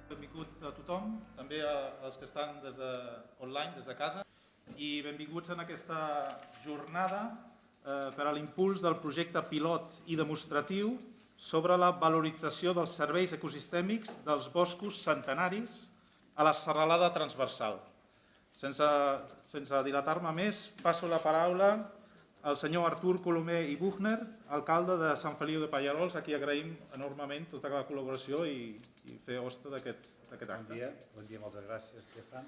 Benvingut a tothom, també als que estan online, des de casa, i benvinguts en aquesta jornada per a l'impuls del projecte pilot i demostratiu sobre la valorització dels serveis ecosistèmics dels boscos centenaris a la serralada transversal. Sense dilatar-me més, passo la paraula al senyor Artur Colomer i Buchner, alcalde de Sant Feliu de Pallerols, a qui agraïm enormement tota la col·laboració i fer hoste d'aquest acte. Bon dia, moltes gràcies, Stefan.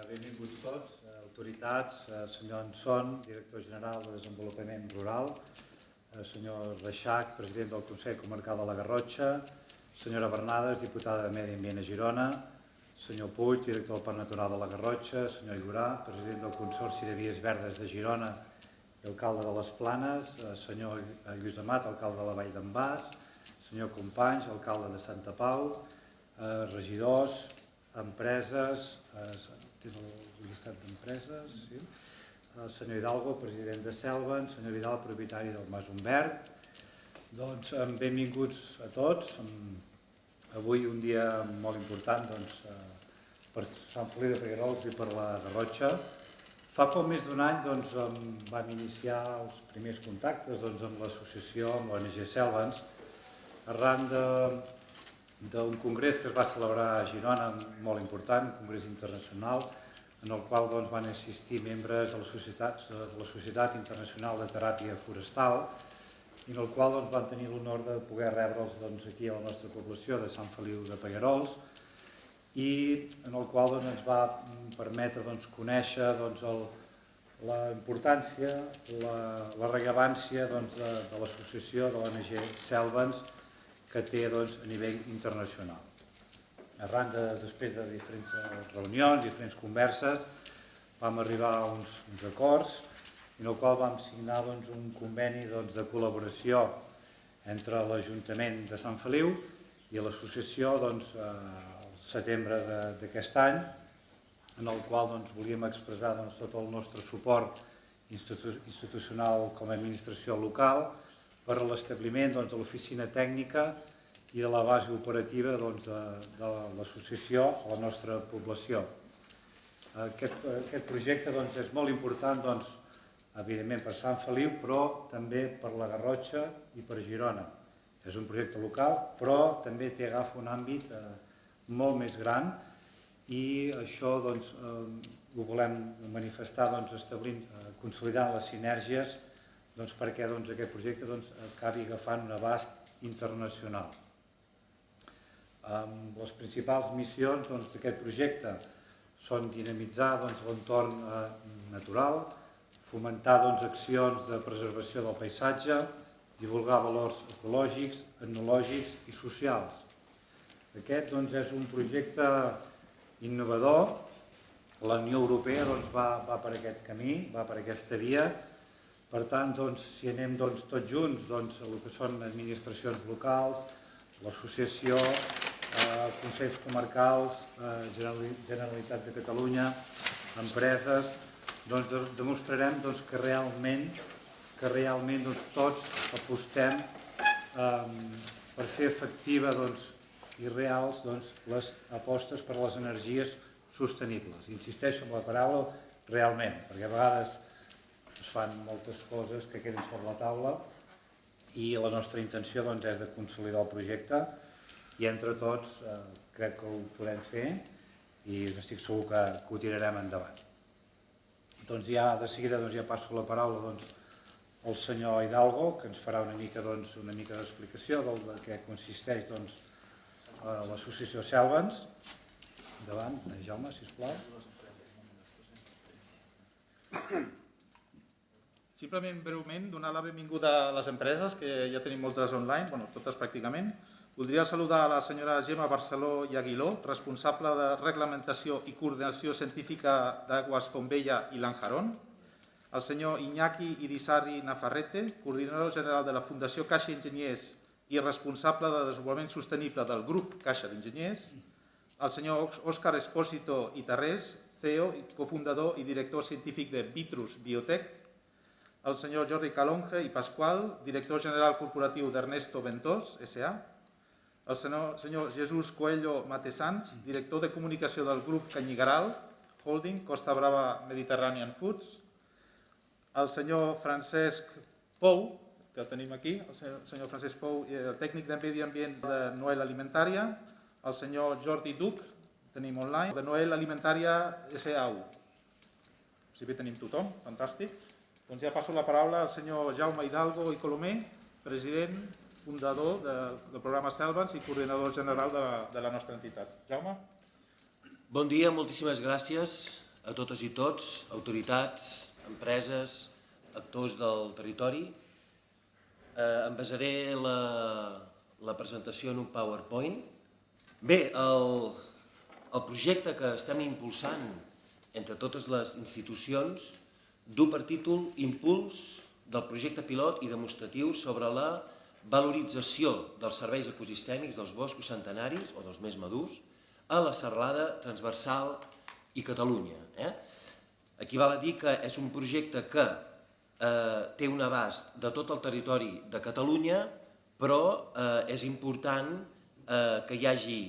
Benvinguts tots, autoritats, senyor Anson, director general de Desenvolupament Rural, senyor Reixac, president del Consell Comarcal de la Garrotxa, senyora Bernades, diputada de Medi Ambient a Girona, senyor Puig, director del Parc Natural de la Garrotxa, senyor Igurà, president del Consorci de Vies Verdes de Girona i alcalde de les Planes, senyor Lluís Amat, alcalde de la Vall d'en Bas, senyor Companys, alcalde de Santa Pau, regidors, empreses, tens el llistat d'empreses, sí? El senyor Hidalgo, president de Selvan, senyor Vidal, propietari del Mas Humbert. Doncs benvinguts a tots. Avui un dia molt important per Sant Feliu de Pallerols i per la Garrotxa. Fa poc més d'un any vam iniciar els primers contactes amb l'associació, amb l'ONG Selvans, arran d'un congrés que es va celebrar a Girona, molt important, un congrés internacional, en el qual van assistir membres de la Societat Internacional de Teràpia Forestal, i en el qual van tenir l'honor de poder rebre'ls aquí a la nostra població de Sant Feliu de Pallerols, i en el qual ens va permetre conèixer la importància, la rellevància de l'associació de l'ONG Selvans que té a nivell internacional. Arran després de diferents reunions, diferents converses, vam arribar a uns acords en el qual vam signar un conveni de col·laboració entre l'Ajuntament de Sant Feliu i l'associació al setembre d'aquest any, en el qual volíem expressar tot el nostre suport institucional com a administració local per a l'establiment de l'oficina tècnica i de la base operativa de l'associació a la nostra població. Aquest projecte és molt important, evidentment, per Sant Feliu, però també per la Garrotxa i per Girona. És un projecte local, però també agafa un àmbit molt més gran, i això ho volem manifestar consolidant les sinergies perquè aquest projecte acabi agafant un abast internacional. Les principals missions d'aquest projecte són dinamitzar l'entorn natural, fomentar accions de preservació del paisatge, divulgar valors ecològics, etnològics i socials. Aquest és un projecte innovador. La Unió Europea va per aquest camí, va per aquesta via. Per tant, si anem tots junts, el que són administracions locals, l'associació, consells comarcals, Generalitat de Catalunya, empreses, demostrarem que realment tots apostem per fer efectiva i reals les apostes per les energies sostenibles. Insisteixo en la paraula realment, perquè a vegades es fan moltes coses que queden sobre la taula, i la nostra intenció és de consolidar el projecte, i entre tots crec que ho podem fer i estic segur que ho tirarem endavant. De seguida passo la paraula al senyor Hidalgo, que ens farà una mica d'explicació del que consisteix l'associació Selvans. Endavant, Jaume, sisplau. Simplement, breument, donar la benvinguda a les empreses, que ja tenim moltes online, totes pràcticament. Voldria saludar a la senyora Gemma Barceló i Aguiló, responsable de reglamentació i coordinació científica d'Aguas Fontbella i Lanjarón, el senyor Iñaki Irisarri Nafarrete, coordinador general de la Fundació Caixa Enginyers i responsable de desenvolupament sostenible del grup Caixa d'Enginyers, el senyor Òscar Espósito i Tarrés, CEO, cofundador i director científic de Vitrus Biotech, el senyor Jordi Calonge i Pasqual, director general corporatiu d'Ernesto Ventós, S.A., el senyor Jesús Coelho Matesans, director de comunicació del grup Canyigaral Holding, Costa Brava Mediterranean Foods, el senyor Francesc Pou, que el tenim aquí, el senyor Francesc Pou, el tècnic de Medi Ambient de Noel Alimentària, el senyor Jordi Duc, tenim online, de Noel Alimentària SAU. Si bé tenim tothom, fantàstic. Doncs ja passo la paraula al senyor Jaume Hidalgo i Colomer, president, fundador del programa Selvans i coordinador general de la nostra entitat. Jaume? Bon dia, moltíssimes gràcies a totes i tots, autoritats, empreses, actors del territori. Em basaré la presentació en un PowerPoint. Bé, el projecte que estem impulsant entre totes les institucions du per títol Impuls del projecte pilot i demostratiu sobre la valorització dels serveis ecosistèmics dels boscos centenaris o dels més madurs a la serralada transversal i Catalunya. Aquí val a dir que és un projecte que té un abast de tot el territori de Catalunya, però és important que hi hagi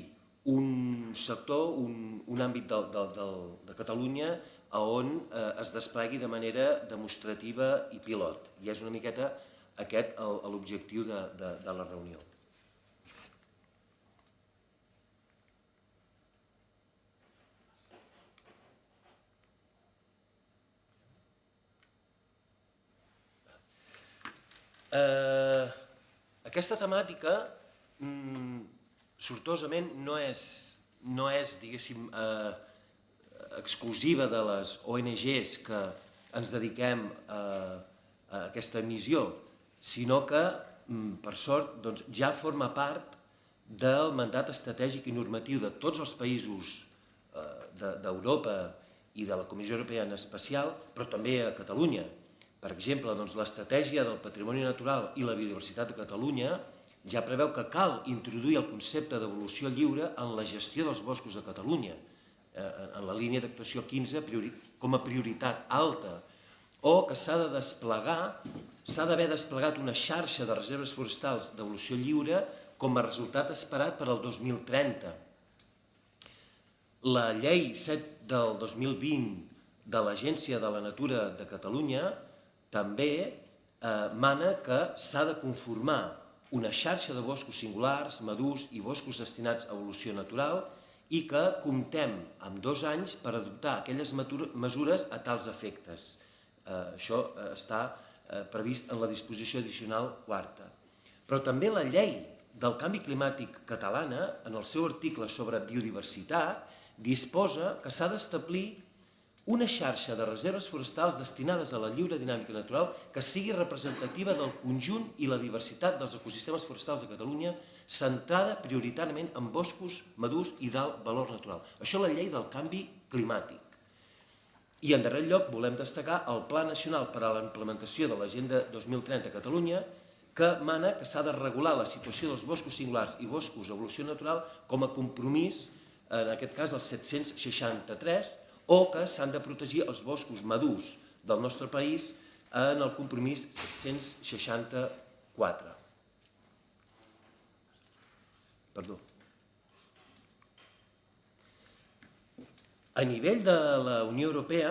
un sector, un àmbit de Catalunya on es desplegui de manera demostrativa i pilot. I és una miqueta aquest l'objectiu de la reunió. Aquesta temàtica, sortosament, no és, diguéssim, exclusiva de les ONGs que ens dediquem a aquesta missió, sinó que, per sort, ja forma part del mandat estratègic i normatiu de tots els països d'Europa i de la Comissió Europea en especial, però també a Catalunya. Per exemple, l'estratègia del patrimoni natural i la biodiversitat de Catalunya ja preveu que cal introduir el concepte d'evolució lliure en la gestió dels boscos de Catalunya, en la línia d'actuació 15 com a prioritat alta, o que s'ha d'haver desplegat una xarxa de reserves forestals d'evolució lliure com a resultat esperat per al 2030. La llei 7 del 2020 de l'Agència de la Natura de Catalunya també mana que s'ha de conformar una xarxa de boscos singulars, madurs i boscos destinats a evolució natural i que comptem amb 2 anys per adoptar aquelles mesures a tals efectes. Això està previst en la disposició addicional 4. Però també la llei del canvi climàtic catalana, en el seu article sobre biodiversitat, disposa que s'ha d'establir una xarxa de reserves forestals destinades a la lliure dinàmica natural que sigui representativa del conjunt i la diversitat dels ecosistemes forestals de Catalunya, centrada prioritàriament en boscos madurs i d'alt valor natural. Això és la llei del canvi climàtic. I en darrer lloc volem destacar el Pla Nacional per a la Implementació de l'Agenda 2030 a Catalunya, que mana que s'ha de regular la situació dels boscos singulars i boscos d'evolució natural com a compromís, en aquest cas el 763, o que s'han de protegir els boscos madurs del nostre país en el compromís 764. Perdó. A nivell de la Unió Europea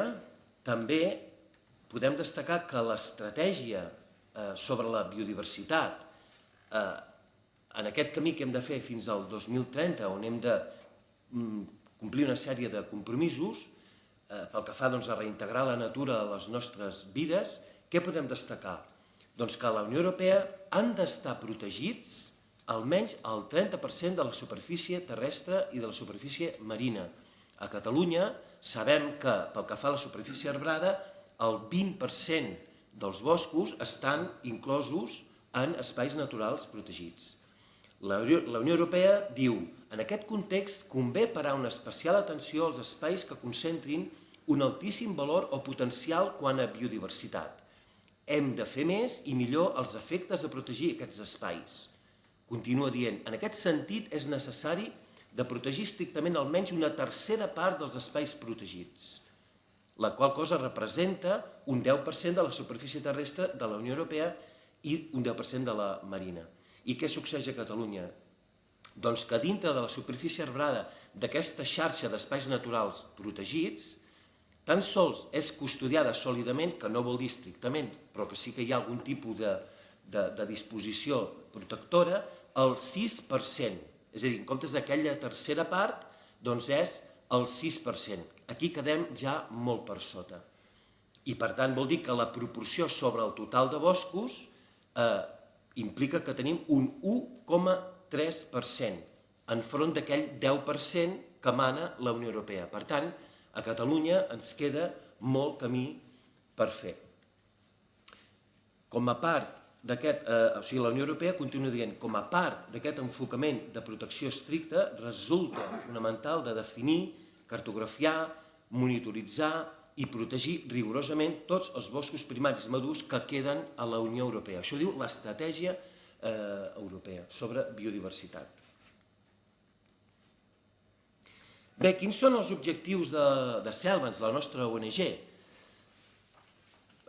també podem destacar que l'estratègia sobre la biodiversitat, en aquest camí que hem de fer fins al 2030, on hem de complir una sèrie de compromisos, pel que fa a reintegrar la natura a les nostres vides, què podem destacar? Doncs que a la Unió Europea han d'estar protegits almenys el 30% de la superfície terrestre i de la superfície marina. A Catalunya sabem que, pel que fa a la superfície arbrada, el 20% dels boscos estan inclosos en espais naturals protegits. La Unió Europea diu, en aquest context convé parar una especial atenció als espais que concentrin un altíssim valor o potencial quant a biodiversitat. Hem de fer més i millor els efectes de protegir aquests espais. Continua dient, en aquest sentit és necessari de protegir estrictament almenys una tercera part dels espais protegits, la qual cosa representa un 10% de la superfície terrestre de la Unió Europea i un 10% de la marina. I què succeeix a Catalunya? doncs que dintre de la superfície arbrada d'aquesta xarxa d'espais naturals protegits, tan sols és custodiada sòlidament, que no vol dir estrictament, però que sí que hi ha algun tipus de disposició protectora, el 6%. És a dir, en comptes d'aquella tercera part, doncs és el 6%. Aquí quedem ja molt per sota. I per tant vol dir que la proporció sobre el total de boscos implica que tenim un 1,3% enfront d'aquell 10% que mana la Unió Europea. Per tant, a Catalunya ens queda molt camí per fer. Com a part d'aquest, la Unió Europea continua dient, com a part d'aquest enfocament de protecció estricta, resulta fonamental de definir, cartografiar, monitoritzar i protegir rigorosament tots els boscos primaris madurs que queden a la Unió Europea. Això diu l'estratègia europea sobre biodiversitat. Bé, quins són els objectius de Selvens, la nostra ONG?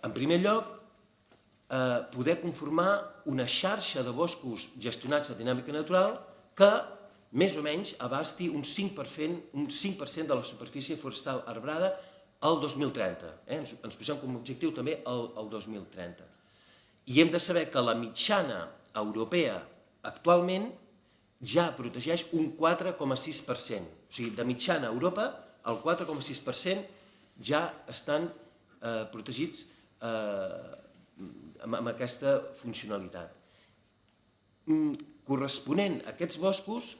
En primer lloc, poder conformar una xarxa de boscos gestionats a dinàmica natural que més o menys abasti un 5% de la superfície forestal arbrada al 2030. Ens posem com a objectiu també el 2030. I hem de saber que la mitjana europea actualment ja protegeix un 4,6%. O sigui, de mitjana a Europa, el 4,6% ja estan protegits amb aquesta funcionalitat. Corresponent a aquests boscos,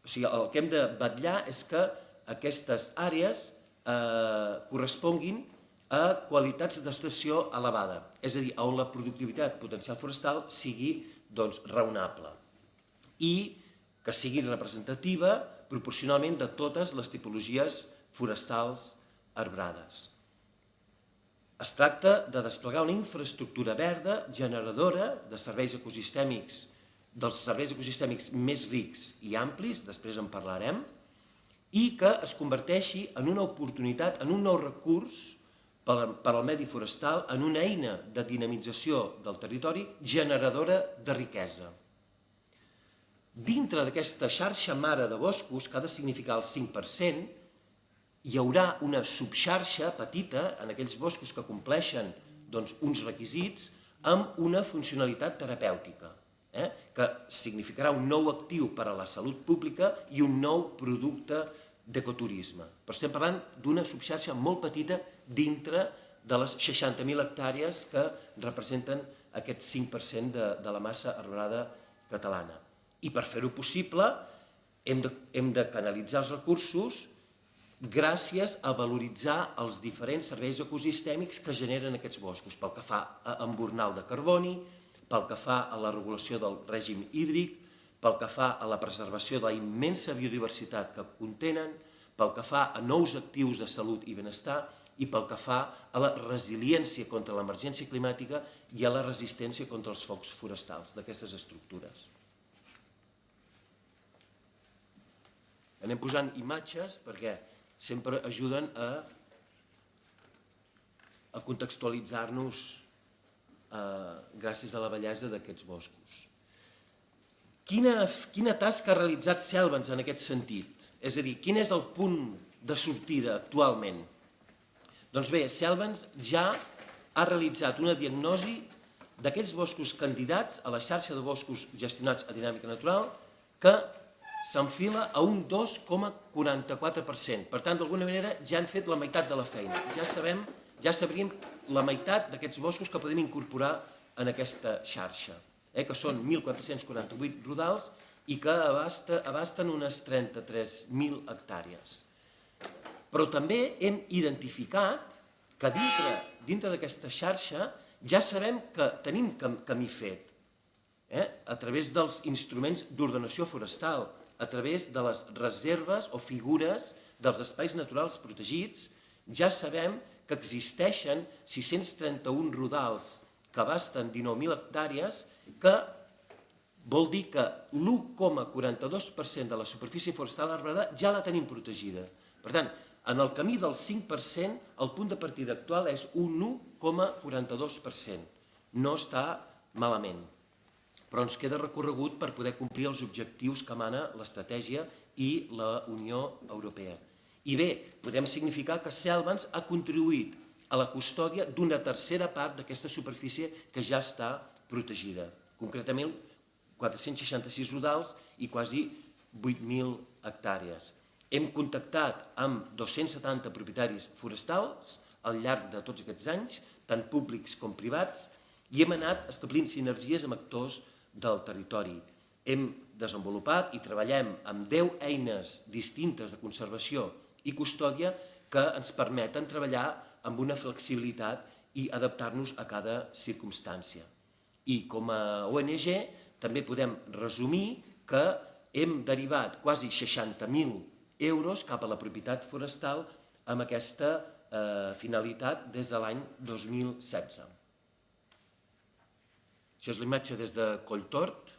o sigui, el que hem de vetllar és que aquestes àrees corresponguin a qualitats d'estació elevada, és a dir, on la productivitat potencial forestal sigui raonable i que sigui representativa proporcionalment de totes les tipologies forestals arbrades. Es tracta de desplegar una infraestructura verda generadora de serveis ecosistèmics, dels serveis ecosistèmics més rics i amplis, després en parlarem, i que es converteixi en una oportunitat, en un nou recurs per al medi forestal, en una eina de dinamització del territori generadora de riquesa. Dintre d'aquesta xarxa mare de boscos, que ha de significar el 5%, hi haurà una subxarxa petita en aquells boscos que compleixen uns requisits amb una funcionalitat terapèutica, que significarà un nou actiu per a la salut pública i un nou producte d'ecoturisme. Però estem parlant d'una subxarxa molt petita dintre de les 60.000 hectàrees que representen aquest 5% de la massa arbrada catalana. I per fer-ho possible hem de canalitzar els recursos gràcies a valoritzar els diferents serveis ecosistèmics que generen aquests boscos, pel que fa a embornal de carboni, pel que fa a la regulació del règim hídric, pel que fa a la preservació de la immensa biodiversitat que contenen, pel que fa a nous actius de salut i benestar i pel que fa a la resiliència contra l'emergència climàtica i a la resistència contra els focs forestals d'aquestes estructures. Anem posant imatges perquè sempre ajuden a contextualitzar-nos gràcies a la bellesa d'aquests boscos. Quina tasca ha realitzat Selvens en aquest sentit? És a dir, quin és el punt de sortida actualment? Doncs bé, Selvens ja ha realitzat una diagnosi d'aquells boscos candidats a la xarxa de boscos gestionats a dinàmica natural que s'enfila a un 2,44%. Per tant, d'alguna manera ja han fet la meitat de la feina. Ja sabríem la meitat d'aquests boscos que podem incorporar en aquesta xarxa, que són 1.448 rodals i que abasten unes 33.000 hectàrees. Però també hem identificat que dintre d'aquesta xarxa ja sabem que tenim camí fet a través dels instruments d'ordenació forestal, a través de les reserves o figures dels espais naturals protegits. Ja sabem que existeixen 631 rodals que abasten 19.000 hectàrees, que vol dir que l'1,42% de la superfície forestal arbrada ja la tenim protegida. Per tant, en el camí del 5%, el punt de partida actual és un 1,42%. No està malament. però ens queda recorregut per poder complir els objectius que emana l'estratègia i la Unió Europea. I bé, podem significar que Selvans ha contribuït a la custòdia d'una tercera part d'aquesta superfície que ja està protegida, concretament 466 rodals i quasi 8.000 hectàrees. Hem contactat amb 270 propietaris forestals al llarg de tots aquests anys, tant públics com privats, i hem anat establint sinergies amb actors del territori. Hem desenvolupat i treballem amb 10 eines distintes de conservació i custòdia que ens permeten treballar amb una flexibilitat i adaptar-nos a cada circumstància. I com a ONG també podem resumir que hem derivat quasi 60.000 euros cap a la propietat forestal amb aquesta finalitat des de l'any 2016. Això és la imatge des de Colltort,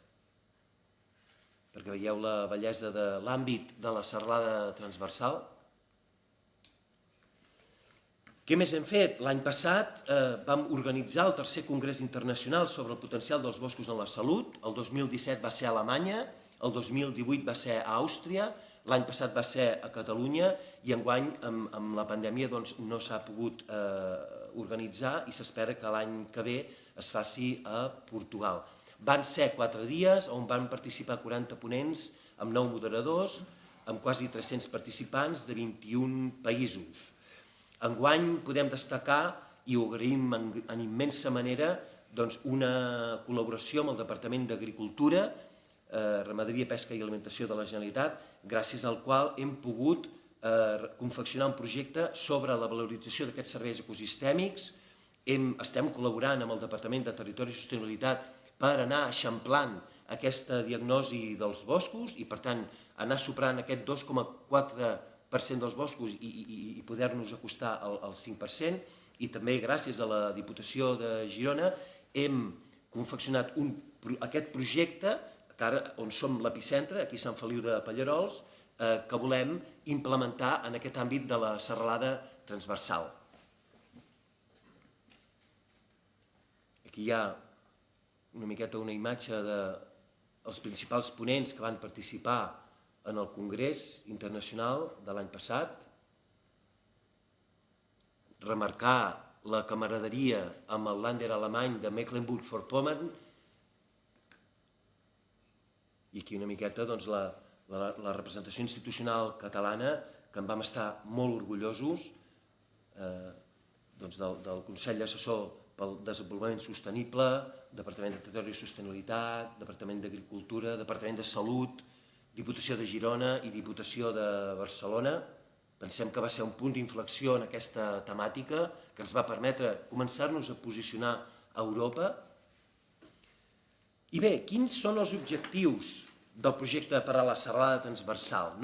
perquè veieu la bellesa de l'àmbit de la serralada transversal. Què més hem fet? L'any passat vam organitzar el tercer Congrés Internacional sobre el potencial dels boscos en la salut. El 2017 va ser a Alemanya, el 2018 va ser a Àustria, l'any passat va ser a Catalunya i enguany amb la pandèmia no s'ha pogut organitzar i s'espera que l'any que ve es faci a Portugal. Van ser 4 dies on van participar 40 ponents amb 9 moderadors, amb quasi 300 participants de 21 països. Enguany podem destacar, i ho agraïm en immensa manera, una col·laboració amb el Departament d'Agricultura, Ramaderia, Pesca i Alimentació de la Generalitat, gràcies al qual hem pogut confeccionar un projecte sobre la valorització d'aquests serveis ecosistèmics. Estem col·laborant amb el Departament de Territori i Sostenibilitat per anar eixamplant aquesta diagnosi dels boscos i, per tant, anar superant aquest 2,4% dels boscos i poder-nos acostar al 5%. I també, gràcies a la Diputació de Girona, hem confeccionat aquest projecte, on som l'epicentre, aquí a Sant Feliu de Pallerols, que volem implementar en aquest àmbit de la serralada transversal. Aquí hi ha una miqueta una imatge dels principals ponents que van participar en el Congrés Internacional de l'any passat. Remarcar la camaraderia amb el Länder alemany de Mecklenburg-Vorpommern i aquí una miqueta la representació institucional catalana, que en vam estar molt orgullosos, del Consell Assessor pel Desenvolupament Sostenible, Departament de Territori i Sostenibilitat, Departament d'Agricultura, Departament de Salut, Diputació de Girona i Diputació de Barcelona. Pensem que va ser un punt d'inflexió en aquesta temàtica que ens va permetre començar-nos a posicionar a Europa. I bé, quins són els objectius del projecte per a la serralada transversal?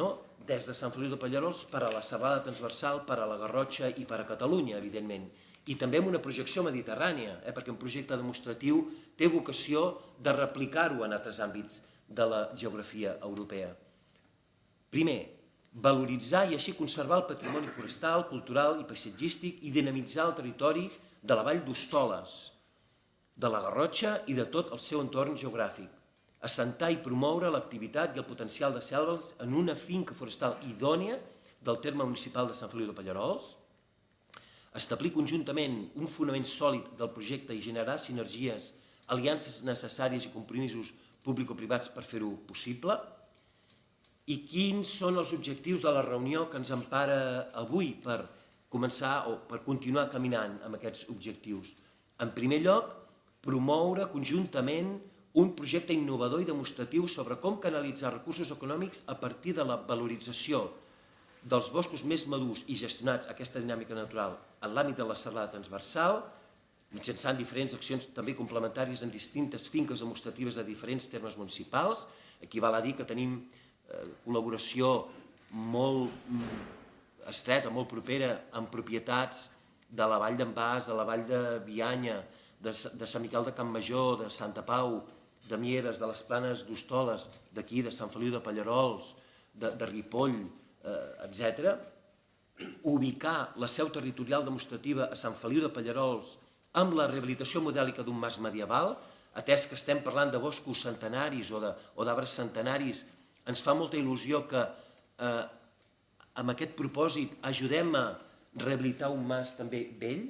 Des de Sant Feliu de Pallerols per a la serralada transversal, per a la Garrotxa i per a Catalunya, evidentment. I també amb una projecció mediterrània, perquè un projecte demostratiu té vocació de replicar-ho en altres àmbits de la geografia europea. Primer, valoritzar i així conservar el patrimoni forestal, cultural i paisatgístic i dinamitzar el territori de la Vall d'Hostoles, de la Garrotxa i de tot el seu entorn geogràfic. Assentar i promoure l'activitat i el potencial de Selvans en una finca forestal idònia del terme municipal de Sant Feliu de Pallerols. Establir conjuntament un fonament sòlid del projecte i generar sinergies, aliances necessàries i compromisos público-privats per fer-ho possible. I quins són els objectius de la reunió que ens empara avui per començar o per continuar caminant amb aquests objectius? En primer lloc, promoure conjuntament un projecte innovador i demostratiu sobre com canalitzar recursos econòmics a partir de la valorització dels boscos més madurs i gestionats aquesta dinàmica natural en l'àmbit de la serralada transversal, mitjançant diferents accions també complementàries en distintes finques demostratives de diferents termes municipals. Aquí val a dir que tenim col·laboració molt estreta, molt propera, amb propietats de la Vall d'en Bas, de la Vall de Bianya, de Sant Miquel de Campmajor, de Santa Pau, de Mieres, de les Planes d'Hostoles, d'aquí, de Sant Feliu de Pallerols, de Ripoll, etc. Ubicar la seu territorial demostrativa a Sant Feliu de Pallerols amb la rehabilitació modèlica d'un mas medieval, atès que estem parlant de boscos centenaris o d'arbres centenaris, ens fa molta il·lusió que amb aquest propòsit ajudem a rehabilitar un mas també vell,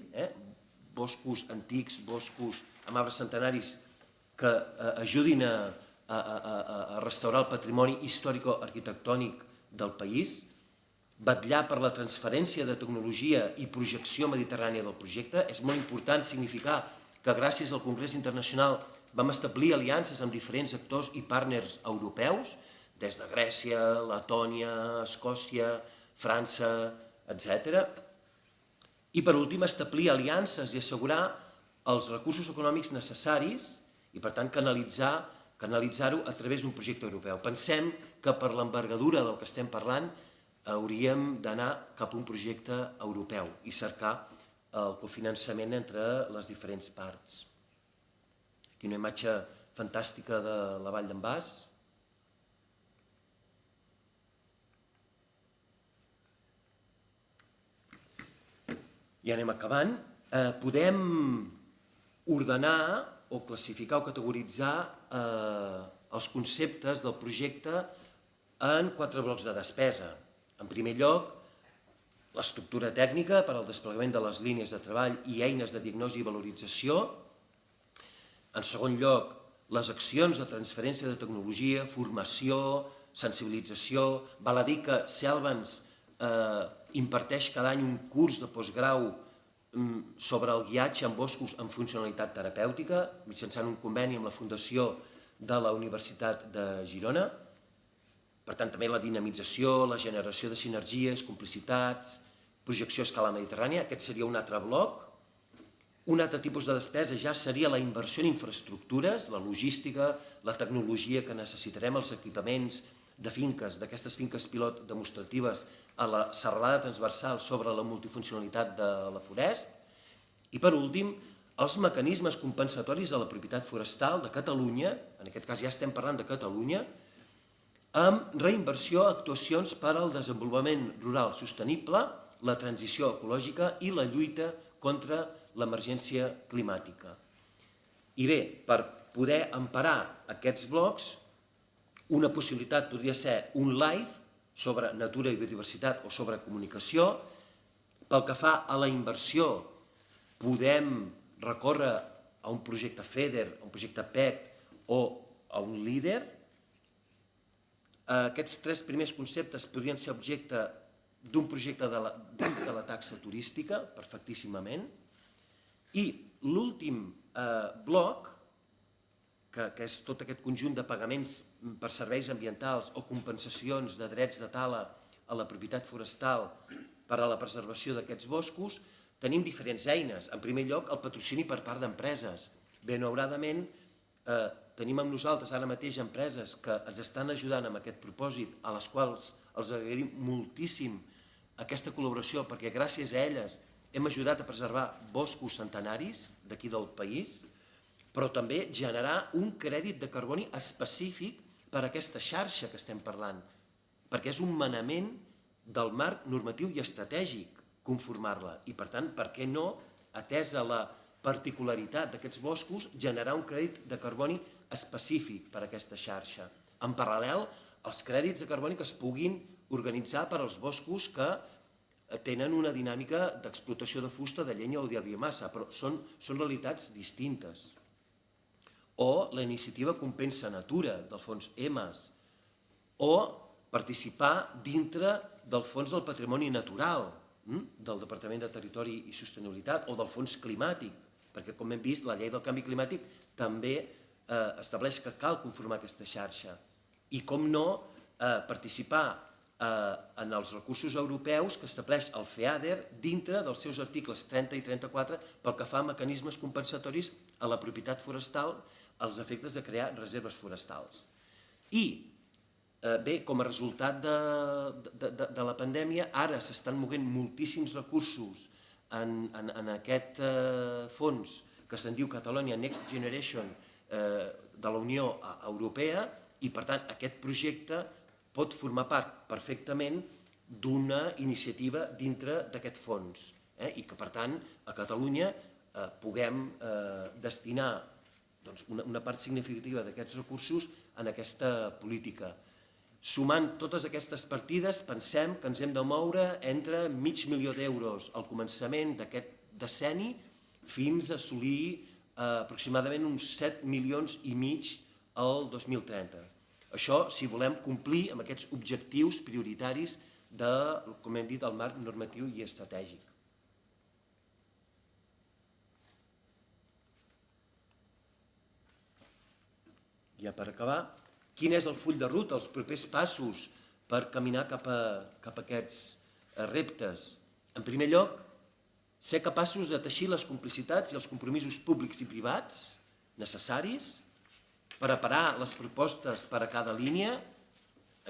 boscos antics, boscos amb arbres centenaris que ajudin a restaurar el patrimoni històrico-arquitectònic del país, vetllar per la transferència de tecnologia i projecció mediterrània del projecte. És molt important significar que gràcies al Congrés Internacional vam establir aliances amb diferents actors i partners europeus, des de Grècia, Letònia, Escòcia, França, etc. I per últim, establir aliances i assegurar els recursos econòmics necessaris i per tant canalitzar-ho a través d'un projecte europeu. Pensem que per l'envergadura del que estem parlant hauríem d'anar cap a un projecte europeu i cercar el cofinançament entre les diferents parts. Aquí una imatge fantàstica de la Vall d'en Bas. I anem acabant. Podem ordenar o classificar o categoritzar els conceptes del projecte en 4 blocs de despesa. En primer lloc, l'estructura tècnica per al desplegament de les línies de treball i eines de diagnosi i valorització. En segon lloc, les accions de transferència de tecnologia, formació, sensibilització. Val a dir que Selvans imparteix cada any un curs de postgrau sobre el guiatge en boscos amb funcionalitat terapèutica, mitjançant un conveni amb la Fundació de la Universitat de Girona. Per tant, també la dinamització, la generació de sinergies, complicitats, projecció a escala mediterrània. Aquest seria un altre bloc. Un altre tipus de despesa ja seria la inversió en infraestructures, la logística, la tecnologia que necessitarem, els equipaments de finques, d'aquestes finques pilot demostratives a la serralada transversal sobre la multifuncionalitat de la forest. I per últim, els mecanismes compensatoris de la propietat forestal de Catalunya, en aquest cas ja estem parlant de Catalunya, amb reinversió a actuacions per al desenvolupament rural sostenible, la transició ecològica i la lluita contra l'emergència climàtica. I bé, per poder emparar aquests blocs, una possibilitat podria ser un live sobre natura i biodiversitat o sobre comunicació. Pel que fa a la inversió, podem recórrer a un projecte FEDER, a un projecte PEC o a un LEADER. Aquests 3 primers conceptes podrien ser objecte d'un projecte dins de la taxa turística, perfectíssimament. I l'últim bloc, que és tot aquest conjunt de pagaments per serveis ambientals o compensacions de drets de tala a la propietat forestal per a la preservació d'aquests boscos, tenim diferents eines. En primer lloc, el patrocini per part d'empreses. Benauradament, tenim amb nosaltres ara mateix empreses que ens estan ajudant amb aquest propòsit, a les quals els agraïm moltíssim aquesta col·laboració, perquè gràcies a elles hem ajudat a preservar boscos centenaris d'aquí del país, però també generar un crèdit de carboni específic per a aquesta xarxa que estem parlant, perquè és un manament del marc normatiu i estratègic conformar-la. I per tant, per què no, atesa la particularitat d'aquests boscos, generar un crèdit de carboni específic per a aquesta xarxa. En paral·lel, els crèdits de carboni que es puguin organitzar per als boscos que tenen una dinàmica d'explotació de fusta, de llenya o de biomassa, però són realitats distintes. O la iniciativa Compensa Natura del fons EMAS, o participar dintre del fons del patrimoni natural del Departament de Territori i Sostenibilitat o del fons climàtic, perquè com hem vist la llei del canvi climàtic també estableix que cal conformar aquesta xarxa. I com no, participar en els recursos europeus que estableix el FEADER dintre dels seus articles 30 i 34 pel que fa a mecanismes compensatoris a la propietat forestal als efectes de crear reserves forestals. I bé, com a resultat de la pandèmia, ara s'estan movent moltíssims recursos en aquest fons que se'n diu Catalonia Next Generation de la Unió Europea i, per tant, aquest projecte pot formar part perfectament d'una iniciativa dintre d'aquest fons i que, per tant, a Catalunya puguem destinar una part significativa d'aquests recursos en aquesta política. Sumant totes aquestes partides, pensem que ens hem de moure entre $500.000 d'euros al començament d'aquest decenni fins a assolir aproximadament uns 7,5 milions al 2030. Això si volem complir amb aquests objectius prioritaris de, com hem dit, el marc normatiu i estratègic. Ja per acabar, quin és el full de ruta, els propers passos per caminar cap a aquests reptes? En primer lloc, ser capaços de teixir les complicitats i els compromisos públics i privats necessaris, preparar les propostes per a cada línia.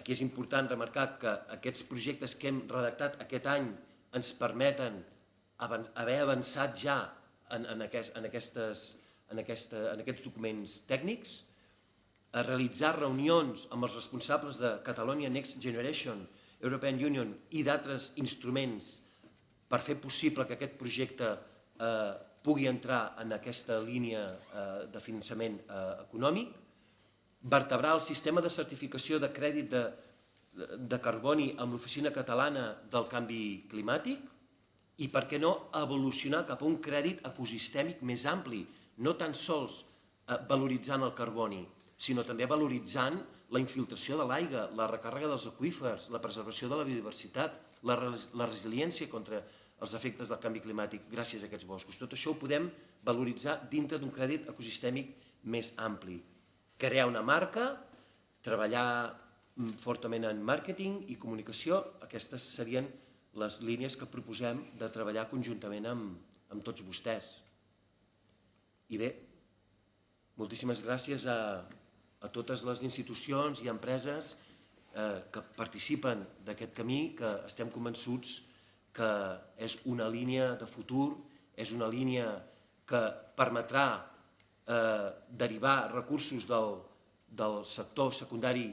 Aquí és important remarcar que aquests projectes que hem redactat aquest any ens permeten haver avançat ja en aquests documents tècnics, a realitzar reunions amb els responsables de Catalonia Next Generation, European Union i d'altres instruments per fer possible que aquest projecte pugui entrar en aquesta línia de finançament econòmic, vertebrar el sistema de certificació de crèdit de carboni amb l'Oficina Catalana del Canvi Climàtic i, per què no, evolucionar cap a un crèdit ecosistèmic més ampli, no tan sols valoritzant el carboni, sinó també valoritzant la infiltració de l'aigua, la recàrrega dels aqüífers, la preservació de la biodiversitat, la resiliència contra els efectes del canvi climàtic gràcies a aquests boscos. Tot això ho podem valoritzar dintre d'un crèdit ecosistèmic més ampli. Crear una marca, treballar fortament en màrqueting i comunicació, aquestes serien les línies que proposem de treballar conjuntament amb tots vostès. I bé, moltíssimes gràcies a totes les institucions i empreses que participen d'aquest camí, que estem convençuts que és una línia de futur, és una línia que permetrà derivar recursos del sector secundari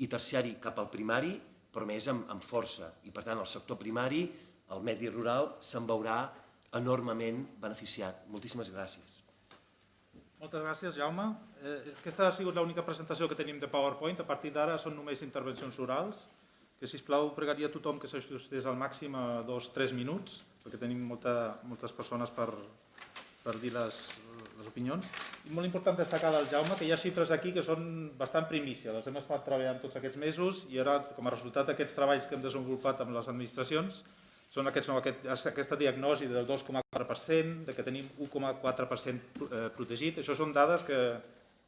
i terciari cap al primari, però més amb força. I per tant el sector primari, el medi rural, se'n veurà enormement beneficiat. Moltíssimes gràcies. Moltes gràcies, Jaume. Aquesta ha sigut l'única presentació que tenim de PowerPoint. A partir d'ara són només intervencions orals, que, sisplau, pregaria a tothom que s'ajustés al màxim a 2-3 minuts, perquè tenim moltes persones per dir les opinions. I molt important destacar del Jaume que hi ha xifres aquí que són bastant primícia. Les hem estat treballant tots aquests mesos i ara, com a resultat d'aquests treballs que hem desenvolupat amb les administracions, són aquesta diagnosi del 2,4%, de que tenim 1,4% protegit. Això són dades que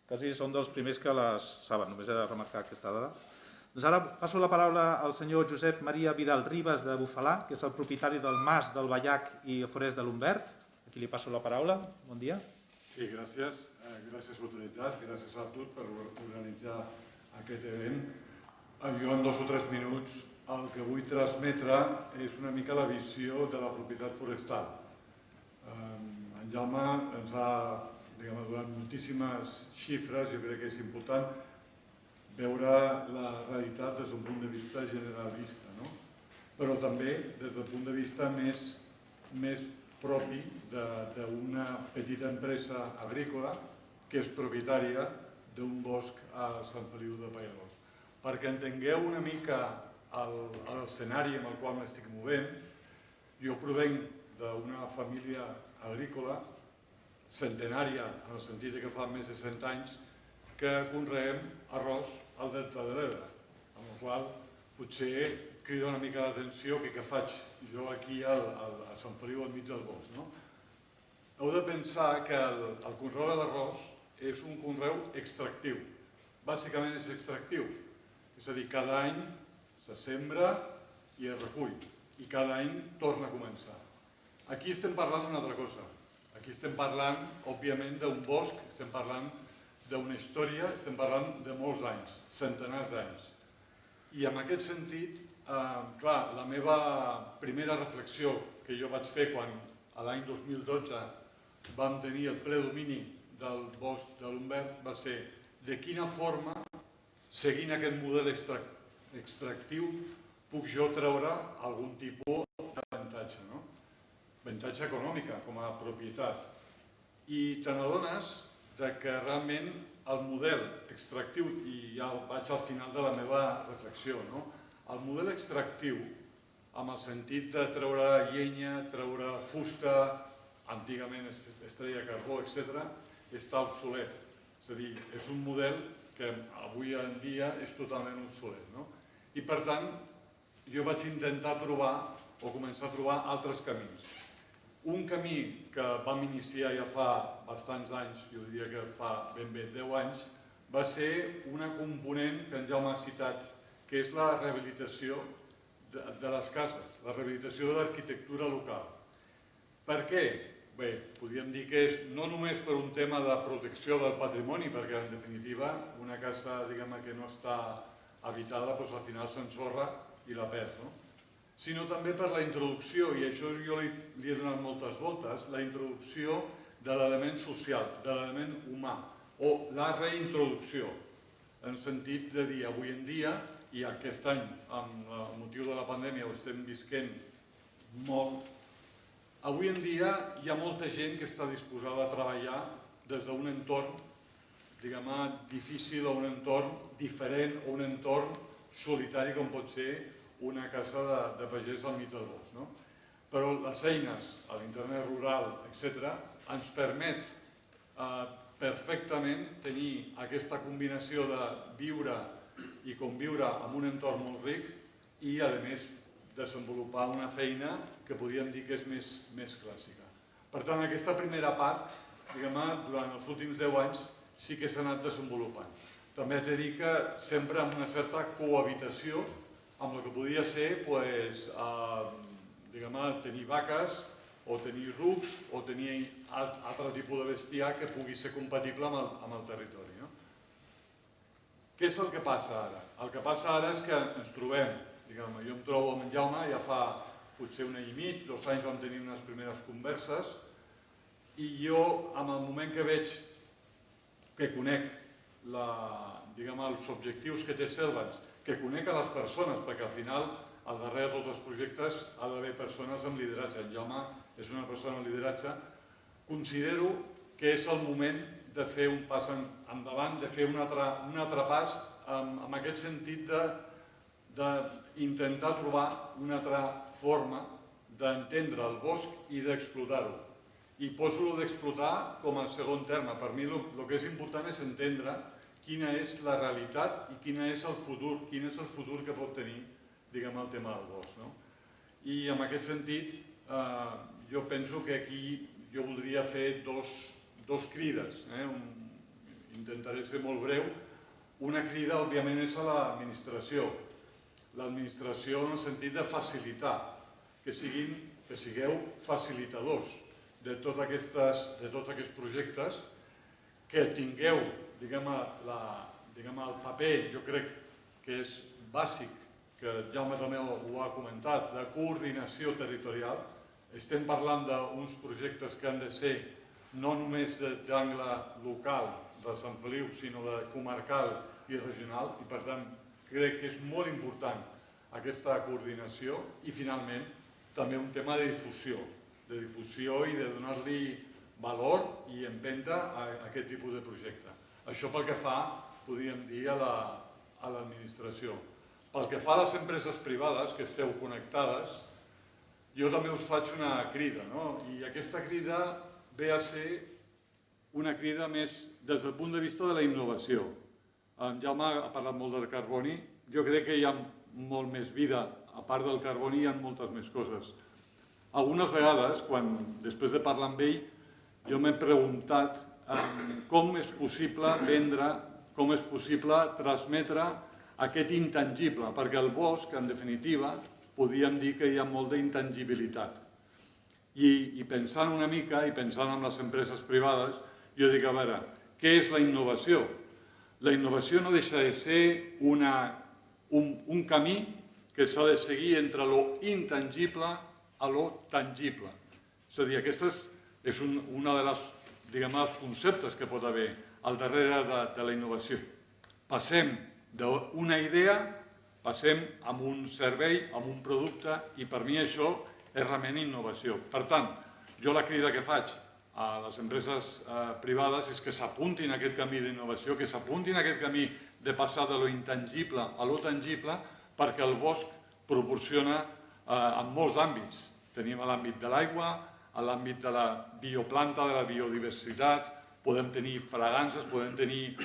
quasi són dels primers que les saben, només he de remarcar aquesta dada. Doncs ara passo la paraula al senyor Josep Maria Vidal Ribas de Bufalà, que és el propietari del Mas del Ballac i Forest de l'Humbert. Aquí li passo la paraula. Bon dia. Sí, gràcies. Gràcies a l'autoritat, gràcies a tots per organitzar aquest event. Jo en 2 o 3 minuts el que vull transmetre és una mica la visió de la propietat forestal. En Jaume ens ha donat moltíssimes xifres, jo crec que és important veure la realitat des d'un punt de vista generalista, però també des del punt de vista més propi d'una petita empresa agrícola que és propietària d'un bosc a Sant Feliu de Pallerols. Perquè entengueu una mica l'escenari en el qual m'estic movent, jo provenc d'una família agrícola centenària, en el sentit que fa més de 100 anys que conreem arròs al Delta de l'Ebre, amb el qual potser crida una mica l'atenció que què faig jo aquí a Sant Feliu al mig del bosc. Heu de pensar que el conreu de l'arròs és un conreu extractiu. Bàsicament és extractiu, és a dir, cada any se sembra i es recull, i cada any torna a començar. Aquí estem parlant d'una altra cosa. Aquí estem parlant, òbviament, d'un bosc, estem parlant d'una història, estem parlant de molts anys, centenars d'anys. I en aquest sentit, clar, la meva primera reflexió que jo vaig fer quan l'any 2012 vam tenir el ple domini del bosc de l'Humbert va ser de quina forma, seguint aquest model extractiu, puc jo treure algun tipus d'avantatge, avantatge econòmic com a propietat. I te n'adones que realment el model extractiu, i ja vaig al final de la meva reflexió, el model extractiu, amb el sentit de treure llenya, treure fusta, antigament es treia carbó, etc., està obsolet. És a dir, és un model que avui en dia és totalment obsolet. I per tant, jo vaig intentar trobar o començar a trobar altres camins. Un camí que vam iniciar ja fa bastants anys, jo diria que fa ben bé 10 anys, va ser una component que en Jaume ha citat, que és la rehabilitació de les cases, la rehabilitació de l'arquitectura local. Per què? Bé, podríem dir que és no només per un tema de protecció del patrimoni, perquè en definitiva una casa que no està habitada al final s'ensorra i la perd, sinó també per la introducció, i això jo li he donat moltes voltes, la introducció de l'element social, de l'element humà, o la reintroducció, en el sentit de dir avui en dia, i aquest any, amb el motiu de la pandèmia, ho estem visquent molt, avui en dia hi ha molta gent que està disposada a treballar des d'un entorn, diguem-ne, difícil o un entorn diferent o un entorn solitari com pot ser una casa de pagès al mig del bosc. Però les eines, l'internet rural, etc., ens permet perfectament tenir aquesta combinació de viure i conviure en un entorn molt ric i, a més, desenvolupar una feina que podríem dir que és més clàssica. Per tant, aquesta primera part, durant els últims 10 anys, sí que s'ha anat desenvolupant. També haig de dir que sempre amb una certa cohabitació amb el que podria ser tenir vaques o tenir rucs o tenir altre tipus de bestiar que pugui ser compatible amb el territori. Què és el que passa ara? El que passa ara és que ens trobem, jo em trobo amb en Jaume, ja fa potser un any i mig, 2 anys vam tenir unes primeres converses, i jo, en el moment que veig que conec els objectius que té Selvans, que conec a les persones, perquè al final, al darrere de tots els projectes, ha d'haver persones amb lideratge. En Jaume és una persona amb lideratge. Considero que és el moment de fer un pas endavant, de fer un altre pas en aquest sentit d'intentar trobar una altra forma d'entendre el bosc i d'explotar-ho. I poso d'explotar com a segon terme. Per mi el que és important és entendre quina és la realitat i quin és el futur que pot tenir el tema del bosc. I en aquest sentit jo penso que aquí jo voldria fer dos crides. Intentaré ser molt breu. Una crida, òbviament, és a l'administració. L'administració en el sentit de facilitar, que sigueu facilitadors de tots aquests projectes, que tingueu, el paper, jo crec que és bàsic, que Jaume també ho ha comentat, de coordinació territorial. Estem parlant d'uns projectes que han de ser no només d'angle local de Sant Feliu, sinó de comarcal i regional, i per tant crec que és molt important aquesta coordinació i finalment també un tema de difusió i de donar-li valor i empenta a aquest tipus de projecte. Això pel que fa, podríem dir, a l'administració. Pel que fa a les empreses privades que esteu connectades, jo també us faig una crida, i aquesta crida ve a ser una crida més des del punt de vista de la innovació. En Jaume ha parlat molt del carboni, jo crec que hi ha molt més vida, a part del carboni hi ha moltes més coses. Algunes vegades, després de parlar amb ell, jo m'he preguntat com és possible vendre, com és possible transmetre aquest intangible, perquè el bosc, en definitiva, podríem dir que hi ha molta intangibilitat. I pensant una mica, i pensant en les empreses privades, jo dic, a veure, què és la innovació? La innovació no deixa de ser un camí que s'ha de seguir entre lo intangible a lo tangible. És a dir, aquest és un dels conceptes que pot haver al darrere de la innovació. Passem d'una idea, passem a un servei, a un producte, i per mi això és realment innovació. Per tant, jo la crida que faig a les empreses privades és que s'apuntin a aquest camí d'innovació, que s'apuntin a aquest camí de passar de lo intangible a lo tangible, perquè el bosc proporciona en molts àmbits. Tenim l'àmbit de l'aigua, l'àmbit de la bioplanta, de la biodiversitat, podem tenir fragàncies, podem tenir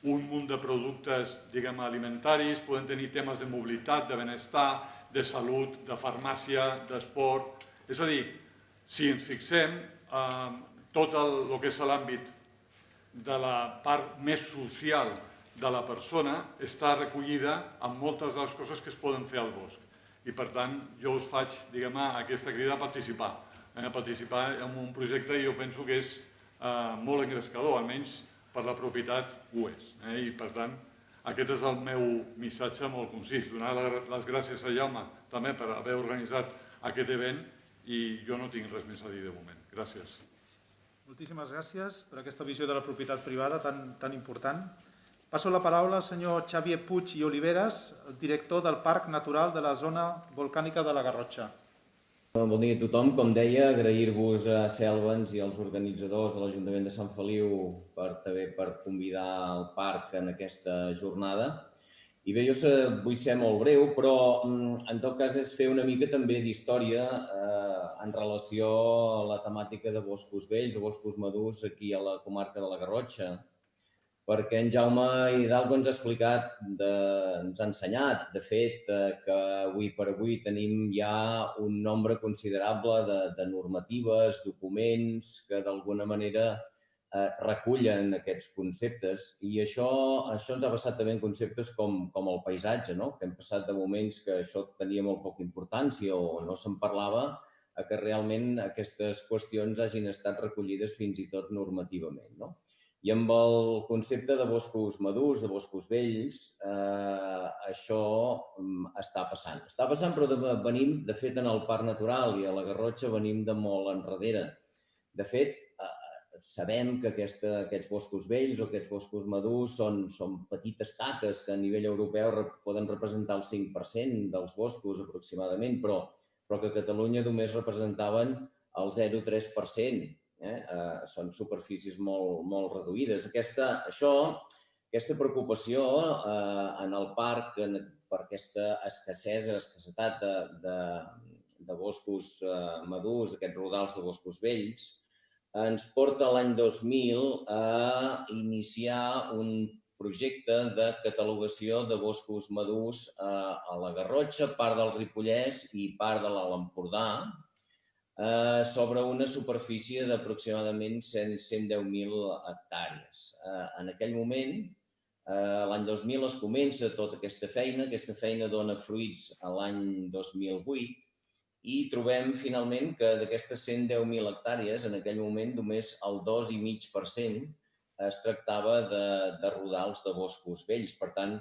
un munt de productes, diguem, alimentaris, podem tenir temes de mobilitat, de benestar, de salut, de farmàcia, d'esport. És a dir, si ens fixem, tot el que és l'àmbit de la part més social de la persona està recollida en moltes de les coses que es poden fer al bosc. I per tant, jo us faig, diguem, aquesta crida a participar. Participar en un projecte jo penso que és molt engrescador, almenys per la propietat ho és. I per tant, aquest és el meu missatge molt concís. Donar les gràcies a Jaume també per haver organitzat aquest event i jo no tinc res més a dir de moment. Gràcies. Moltíssimes gràcies per aquesta visió de la propietat privada tan important. Passo la paraula al senyor Xavier Puig i Oliveres, el director del Parc Natural de la Zona Volcànica de la Garrotxa. Bon dia a tothom. Com deia, agrair-vos a Selvens i als organitzadors de l'Ajuntament de Sant Feliu per convidar el parc en aquesta jornada. I bé, jo vull ser molt breu, però en tot cas és fer una mica també d'història en relació a la temàtica de boscos vells o boscos madurs aquí a la comarca de la Garrotxa, perquè en Jaume Hidalgo ens ha explicat, ens ha ensenyat, de fet, que avui per avui tenim ja un nombre considerable de normatives, documents que d'alguna manera recullen aquests conceptes. I això ens ha passat també en conceptes com el paisatge, que hem passat de moments que això tenia molt poca importància o no se'n parlava, a que realment aquestes qüestions hagin estat recollides fins i tot normativament. I amb el concepte de boscos madurs, de boscos vells, això està passant. Està passant, però venim, de fet, en el Parc Natural i a la Garrotxa venim de molt enrere. De fet, sabem que aquests boscos vells o aquests boscos madurs són petites taques que a nivell europeu poden representar el 5% dels boscos aproximadament, però que a Catalunya només representaven el 0,3%. Són superfícies molt reduïdes. Aquesta preocupació en el parc per aquesta escassetat de boscos madurs, aquests rodals de boscos vells, ens porta l'any 2000 a iniciar un projecte de catalogació de boscos madurs a la Garrotxa, part del Ripollès i part de l'Alt Empordà, sobre una superfície d'aproximadament 110.000 hectàrees. En aquell moment, l'any 2000, es comença tota aquesta feina dona fruits a l'any 2008 i trobem finalment que d'aquestes 110.000 hectàrees, en aquell moment només el 2,5% es tractava de rodals de boscos vells. Per tant,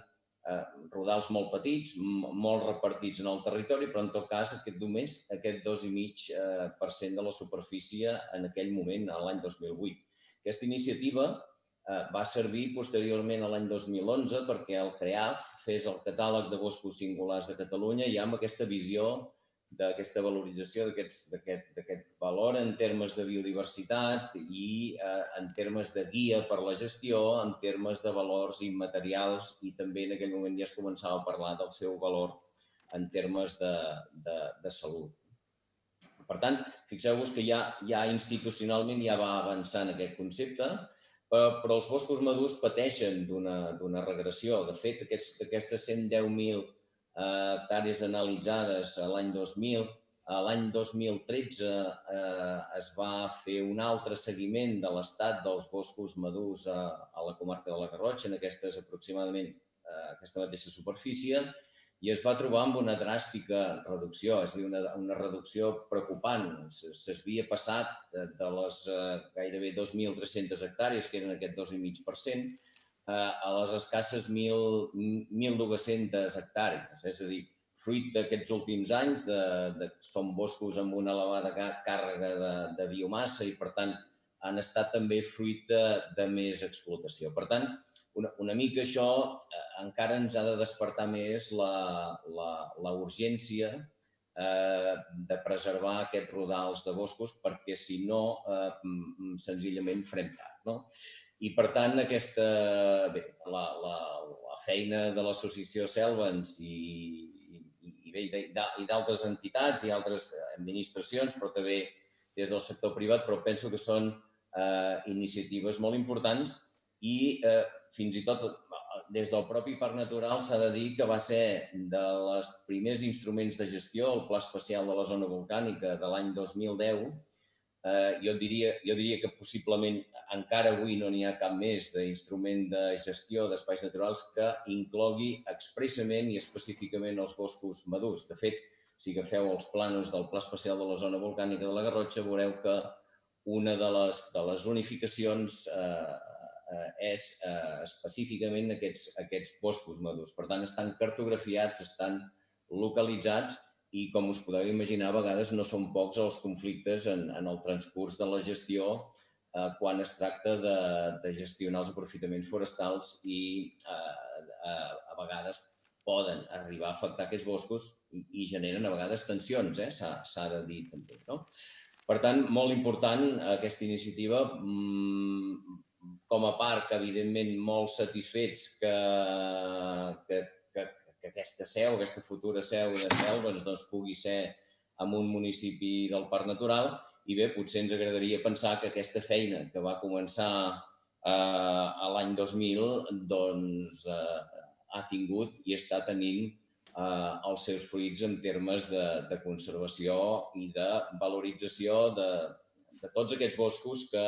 rodals molt petits, molt repartits en el territori, però en tot cas només aquest 2,5% de la superfície en aquell moment, l'any 2008. Aquesta iniciativa va servir posteriorment a l'any 2011 perquè el CREAF fes el catàleg de boscos singulars de Catalunya ja amb aquesta visió d'aquesta valorització d'aquest valor en termes de biodiversitat i en termes de guia per la gestió, en termes de valors immaterials i també en aquell moment ja es començava a parlar del seu valor en termes de salut. Per tant, fixeu-vos que ja institucionalment ja va avançar en aquest concepte, però els boscos madurs pateixen d'una regressió. De fet, d'aquestes 110.000 hectàrees analitzades l'any 2000. L'any 2013 es va fer un altre seguiment de l'estat dels boscos madurs a la comarca de la Garrotxa, en aproximadament aquesta mateixa superfície, i es va trobar amb una dràstica reducció, és a dir, una reducció preocupant. S'havia passat de les gairebé 2.300 hectàrees, que eren aquest 2,5%, a les escasses 1.200 hectàrees. És a dir, fruit d'aquests últims anys, són boscos amb una elevada càrrega de biomassa i, per tant, han estat també fruit de més explotació. Per tant, una mica això encara ens ha de despertar més la urgència de preservar aquests rodals de boscos, perquè si no, senzillament farem tard, no? I per tant, la feina de l'associació Selvens i d'altres entitats i altres administracions, però també des del sector privat, però penso que són iniciatives molt importants i fins i tot des del propi Parc Natural s'ha de dir que va ser dels primers instruments de gestió, el Pla Especial de la Zona Volcànica de l'any 2010. Jo diria que possiblement encara avui no n'hi ha cap més d'instrument de gestió d'espais naturals que inclogui expressament i específicament els boscos madurs. De fet, si agafeu els plànols del Pla Especial de la Zona Volcànica de la Garrotxa, veureu que una de les zonificacions és específicament aquests boscos madurs. Per tant, estan cartografiats, estan localitzats i, com us podeu imaginar, a vegades no són pocs els conflictes en el transcurs de la gestió quan es tracta de gestionar els aprofitaments forestals i a vegades poden arribar a afectar aquests boscos i generen a vegades tensions, s'ha de dir també, no? Per tant, molt important aquesta iniciativa. Com a parc, evidentment, molt satisfets que aquesta seu, aquesta futura seu de Selvens pugui ser en un municipi del Parc Natural i bé, potser ens agradaria pensar que aquesta feina que va començar a l'any 2000 doncs ha tingut i està tenint els seus fruits en termes de conservació i de valorització de tots aquests boscos que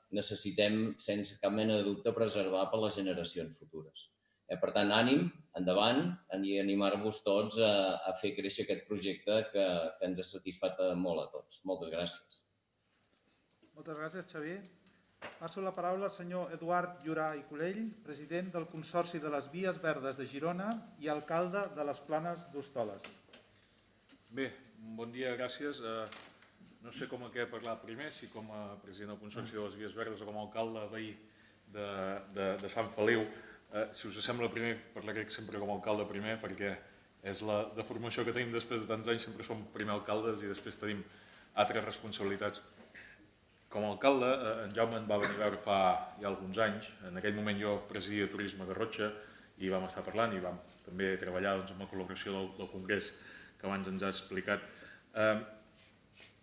necessitem, sense cap mena de dubte, preservar per les generacions futures. Per tant, ànim, endavant, i animar-vos tots a fer créixer aquest projecte que ens ha satisfat molt a tots. Moltes gràcies. Moltes gràcies, Xavier. Passo la paraula al senyor Eduard Llurà i Colell, president del Consorci de les Vies Verdes de Girona i alcalde de les Planes d'Hostoles. Bé, bon dia, gràcies. No sé com a què parlar primer, si com a president del Consorci de les Vies Verdes o com a alcalde veí de Sant Feliu. Si us sembla, primer parlaré sempre com a alcalde primer, perquè és la deformació que tenim després de tants anys, sempre som primer alcaldes i després tenim altres responsabilitats. Com a alcalde, en Jaume em va venir a veure fa ja alguns anys. En aquell moment jo presidia Turisme Garrotxa i vam estar parlant i vam també treballar amb la col·laboració del Congrés que abans ens ha explicat.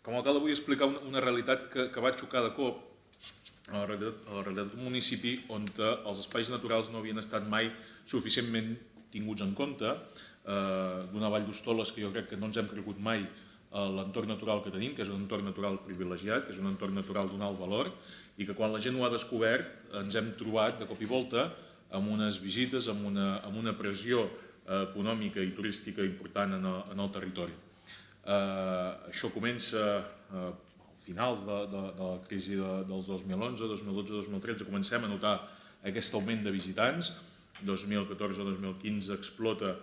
Com a alcalde vull explicar una realitat que va xocar de cop a la realitat d'un municipi on els espais naturals no havien estat mai suficientment tinguts en compte, d'una vall d'Hostoles que jo crec que no ens hem cregut mai l'entorn natural que tenim, que és un entorn natural privilegiat, que és un entorn natural d'un alt valor, i que quan la gent ho ha descobert ens hem trobat de cop i volta amb unes visites, amb una pressió econòmica i turística important en el territori. Això comença a finals de la crisi dels 2011, 2012, 2013, comencem a notar aquest augment de visitants. 2014-2015 explota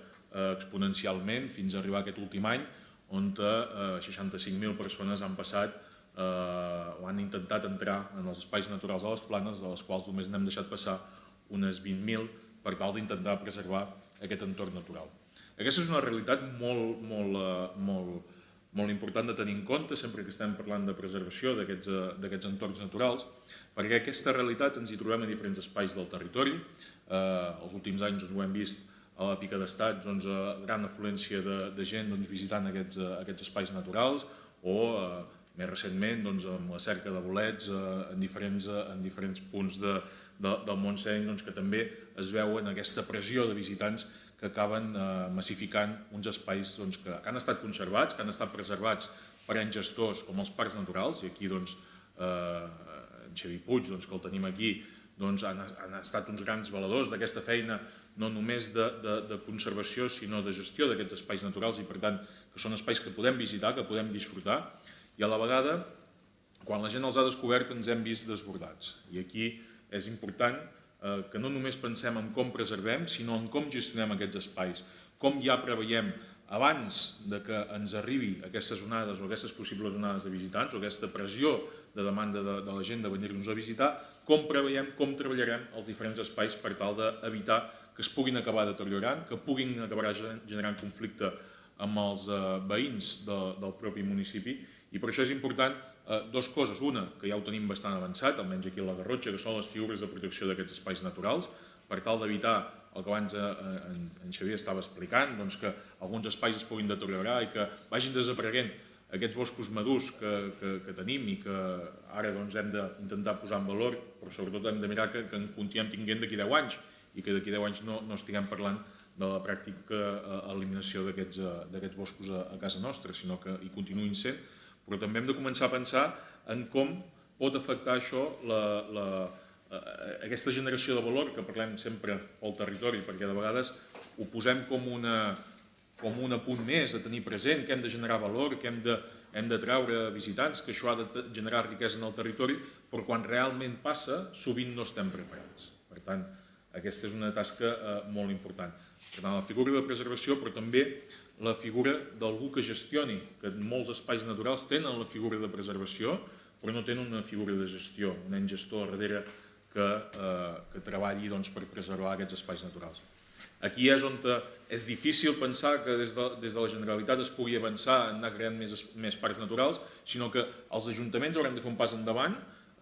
exponencialment fins a arribar a aquest últim any, on 65.000 persones han passat o han intentat entrar en els espais naturals de les Planes, de les quals només n'hem deixat passar unes 20.000 per tal d'intentar preservar aquest entorn natural. Aquesta és una realitat molt important de tenir en compte sempre que estem parlant de preservació d'aquests entorns naturals, perquè aquesta realitat ens hi trobem a diferents espais del territori. Els últims anys ho hem vist a la Pica d'Estat, gran afluència de gent visitant aquests espais naturals, o més recentment amb la cerca de bolets en diferents punts del Montseny, que també es veuen aquesta pressió de visitants que acaben massificant uns espais que han estat conservats, que han estat preservats per anys gestors com els parcs naturals, i aquí en Xavi Puig, que el tenim aquí, han estat uns grans valedors d'aquesta feina, no només de conservació, sinó de gestió d'aquests espais naturals, i per tant que són espais que podem visitar, que podem disfrutar, i a la vegada, quan la gent els ha descobert, ens hem vist desbordats. I aquí és important que no només pensem en com preservem, sinó en com gestionem aquests espais, com ja preveiem abans que ens arribi aquestes onades o aquestes possibles onades de visitants o aquesta pressió de demanda de la gent de venir-nos a visitar, com preveiem, com treballarem els diferents espais per tal d'evitar que es puguin acabar deteriorant, que puguin acabar generant conflicte amb els veïns del propi municipi, i per això és important dues coses. Una, que ja ho tenim bastant avançat, almenys aquí a la Garrotxa, que són les figures de protecció d'aquests espais naturals, per tal d'evitar el que abans en Xavier estava explicant, doncs que alguns espais es puguin deteriorar i que vagin desapareguent aquests boscos madurs que tenim i que ara doncs, hem d'intentar posar en valor, però sobretot hem de mirar que en continuem tinguent d'aquí 10 anys i que d'aquí 10 anys no estiguem parlant de la pràctica eliminació d'aquests boscos a casa nostra, sinó que hi continuïn sent. Però també hem de començar a pensar en com pot afectar això aquesta generació de valor que parlem sempre pel territori, perquè de vegades ho posem com un apunt més a tenir present, que hem de generar valor, que hem de traure visitants, que això ha de generar riquesa en el territori, però quan realment passa, sovint no estem preparats. Per tant, aquesta és una tasca molt important. Per tant, la figura de preservació, però també la figura d'algú que gestioni, que molts espais naturals tenen la figura de preservació, però no tenen una figura de gestió, un nen gestor a darrere que treballi per preservar aquests espais naturals. Aquí és on és difícil pensar que des de la Generalitat es pugui avançar en anar creant més parcs naturals, sinó que els ajuntaments haurem de fer un pas endavant,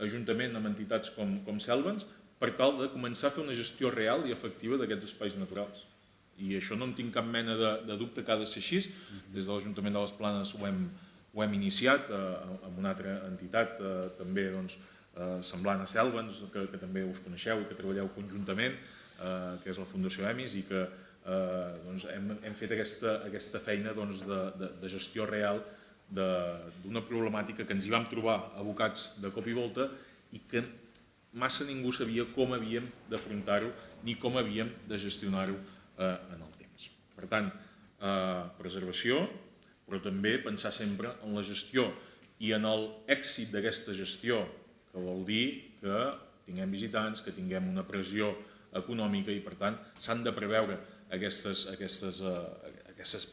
juntament amb entitats com Selvens, per tal de començar a fer una gestió real i efectiva d'aquests espais naturals. I això no en tinc cap mena de dubte que ha de ser així. Des de l'Ajuntament de les Planes ho hem iniciat amb una altra entitat també semblant a Selvens, que també us coneixeu i que treballeu conjuntament, que és la Fundació EMIS, i que hem fet aquesta feina de gestió real d'una problemàtica que ens hi vam trobar abocats de cop i volta i que massa ningú sabia com havíem d'afrontar-ho ni com havíem de gestionar-ho en el temps. Per tant, preservació, però també pensar sempre en la gestió i en l'èxit d'aquesta gestió, que vol dir que tinguem visitants, que tinguem una pressió econòmica i, per tant, s'han de preveure aquestes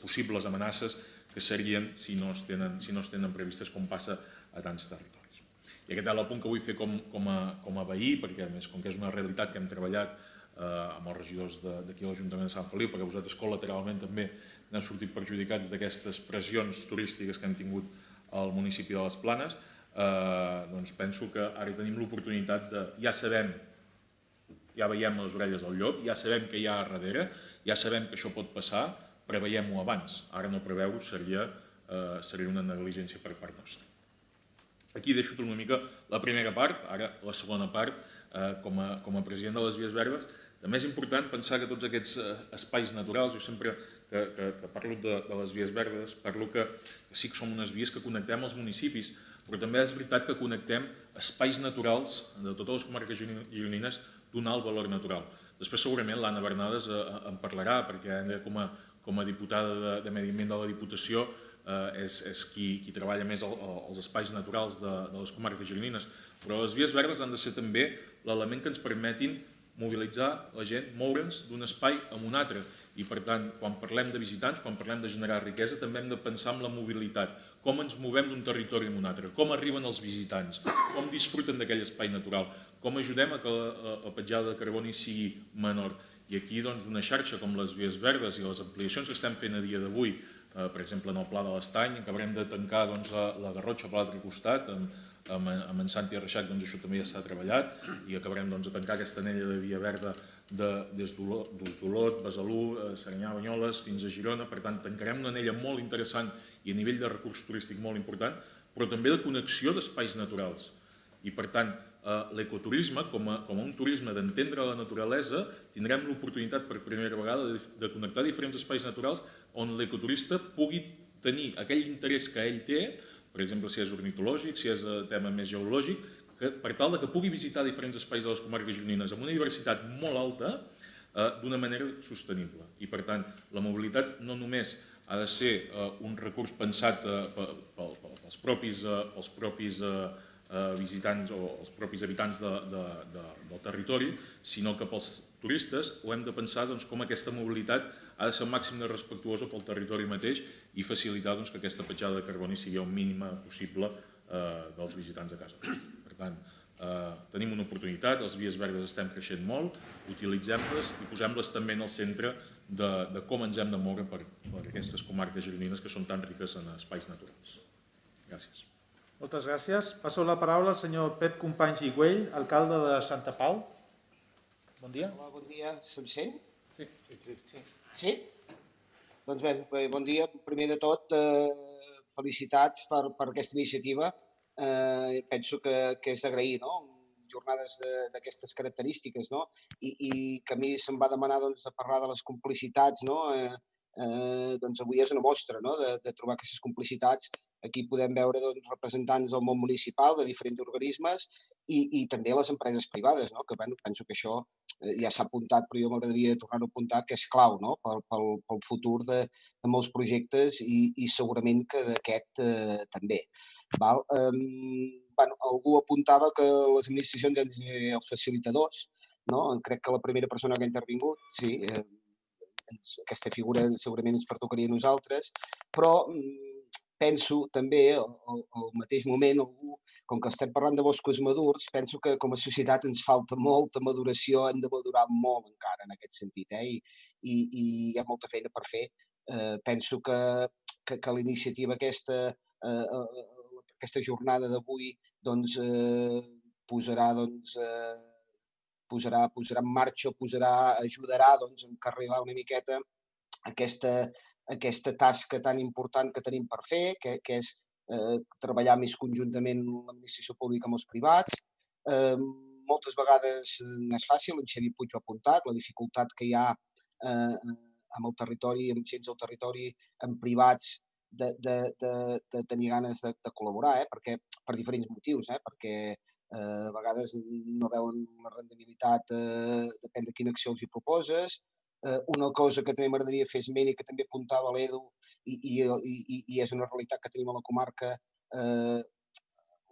possibles amenaces que serien si no es tenen previstes, com passa a tants territoris. I aquest és el punt que vull fer com a veí, perquè a més, com que és una realitat que hem treballat amb els regidors d'aquí a l'Ajuntament de Sant Feliu, perquè vosaltres col·lateralment també n'heu sortit perjudicats d'aquestes pressions turístiques que hem tingut al municipi de les Planes, doncs penso que ara tenim l'oportunitat de, ja veiem les orelles del llop, ja sabem què hi ha a darrere, ja sabem que això pot passar, preveiem-ho abans. Ara no preveure seria una negligència per part nostra. Aquí deixo una mica la primera part, ara la segona part, com a president de les Vies Verdes. També és important pensar que tots aquests espais naturals, jo sempre que parlo de les Vies Verdes, parlo que sí que som unes vies que connectem els municipis, però també és veritat que connectem espais naturals de totes les comarques gironines d'un alt valor natural. Després segurament l'Anna Bernades en parlarà, perquè com a diputada de Medi Ambient de la Diputació és qui treballa més els espais naturals de les comarques gironines, però les Vies Verdes han de ser també l'element que ens permetin mobilitzar la gent, moure'ns d'un espai a un altre. I per tant, quan parlem de visitants, quan parlem de generar riquesa, també hem de pensar en la mobilitat. Com ens movem d'un territori a un altre, com arriben els visitants, com disfruten d'aquell espai natural, com ajudem a que la petjada de carboni sigui menor. I aquí una xarxa com les Vies Verdes i les ampliacions que estem fent a dia d'avui, per exemple en el Pla de l'Estany, acabarem de tancar la Garrotxa per l'altre costat, amb en Santi Arreixac això també ja s'ha treballat i acabarem de tancar aquesta anella de via verda des d'Olot, Besalú, Serinyà, Banyoles fins a Girona. Per tant, tancarem una anella molt interessant i a nivell de recurs turístic molt important, però també de connexió d'espais naturals. I per tant, l'ecoturisme, com a un turisme d'entendre la naturalesa, tindrem l'oportunitat per primera vegada de connectar diferents espais naturals on l'ecoturista pugui tenir aquell interès que ell té, per exemple, si és ornitològic, si és tema més geològic, per tal que pugui visitar diferents espais de les comarques gironines amb una diversitat molt alta d'una manera sostenible. I, per tant, la mobilitat no només ha de ser un recurs pensat pels propis visitants o els propis habitants del territori, sinó que pels turistes ho hem de pensar com aquesta mobilitat ha de ser al màxim de respectuosa pel territori mateix i facilitar que aquesta petjada de carboni sigui el mínim possible dels visitants a casa nostra. Per tant, Tenim una oportunitat, les vies verdes estem creixent molt, utilitzem-les i posem-les també en el centre de com ens hem de moure per aquestes comarques gironines que són tan riques en espais naturals. Gràcies. Moltes gràcies. Passo la paraula al senyor Pep Companys i Güell, alcalde de Santa Pau. Bon dia. Hola, bon dia. Se'm sent? Sí. Sí? Doncs bé, bon dia. Primer de tot, felicitats per aquesta iniciativa. Penso que és d'agrair, no? Jornades d'aquestes característiques, no? I que a mi se'm va demanar de parlar de les complicitats, no? Doncs avui és una mostra, no? De trobar aquestes complicitats. Aquí podem veure representants del món municipal, de diferents organismes i també les empreses privades, no? Que penso que això ja s'ha apuntat, però jo m'agradaria tornar-ho a apuntar, que és clau, no? Pel futur de molts projectes i segurament que d'aquest també. Val? Algú apuntava que les administracions han de ser els facilitadors, no? Crec que la primera persona que ha intervingut, sí, aquesta figura segurament ens pertocaria a nosaltres, però penso també, al mateix moment, com que estem parlant de boscos madurs, penso que com a societat ens falta molta maduració, hem de madurar molt encara en aquest sentit, i hi ha molta feina per fer. Penso que l'iniciativa aquesta jornada d'avui posarà en marxa, ajudarà a encarrilar una miqueta aquesta tasca tan important que tenim per fer, que és treballar més conjuntament l'administració pública amb els privats. Moltes vegades no és fàcil, en Xavi Puig ho ha apuntat, la dificultat que hi ha amb el territori, amb gens del territori, amb privats, de tenir ganes de col·laborar, perquè per diferents motius, perquè a vegades no veuen la rendibilitat, depèn de quina acció els hi proposes. Una cosa que també m'agradaria fer esment i que també apuntava l'Edu i és una realitat que tenim a la comarca,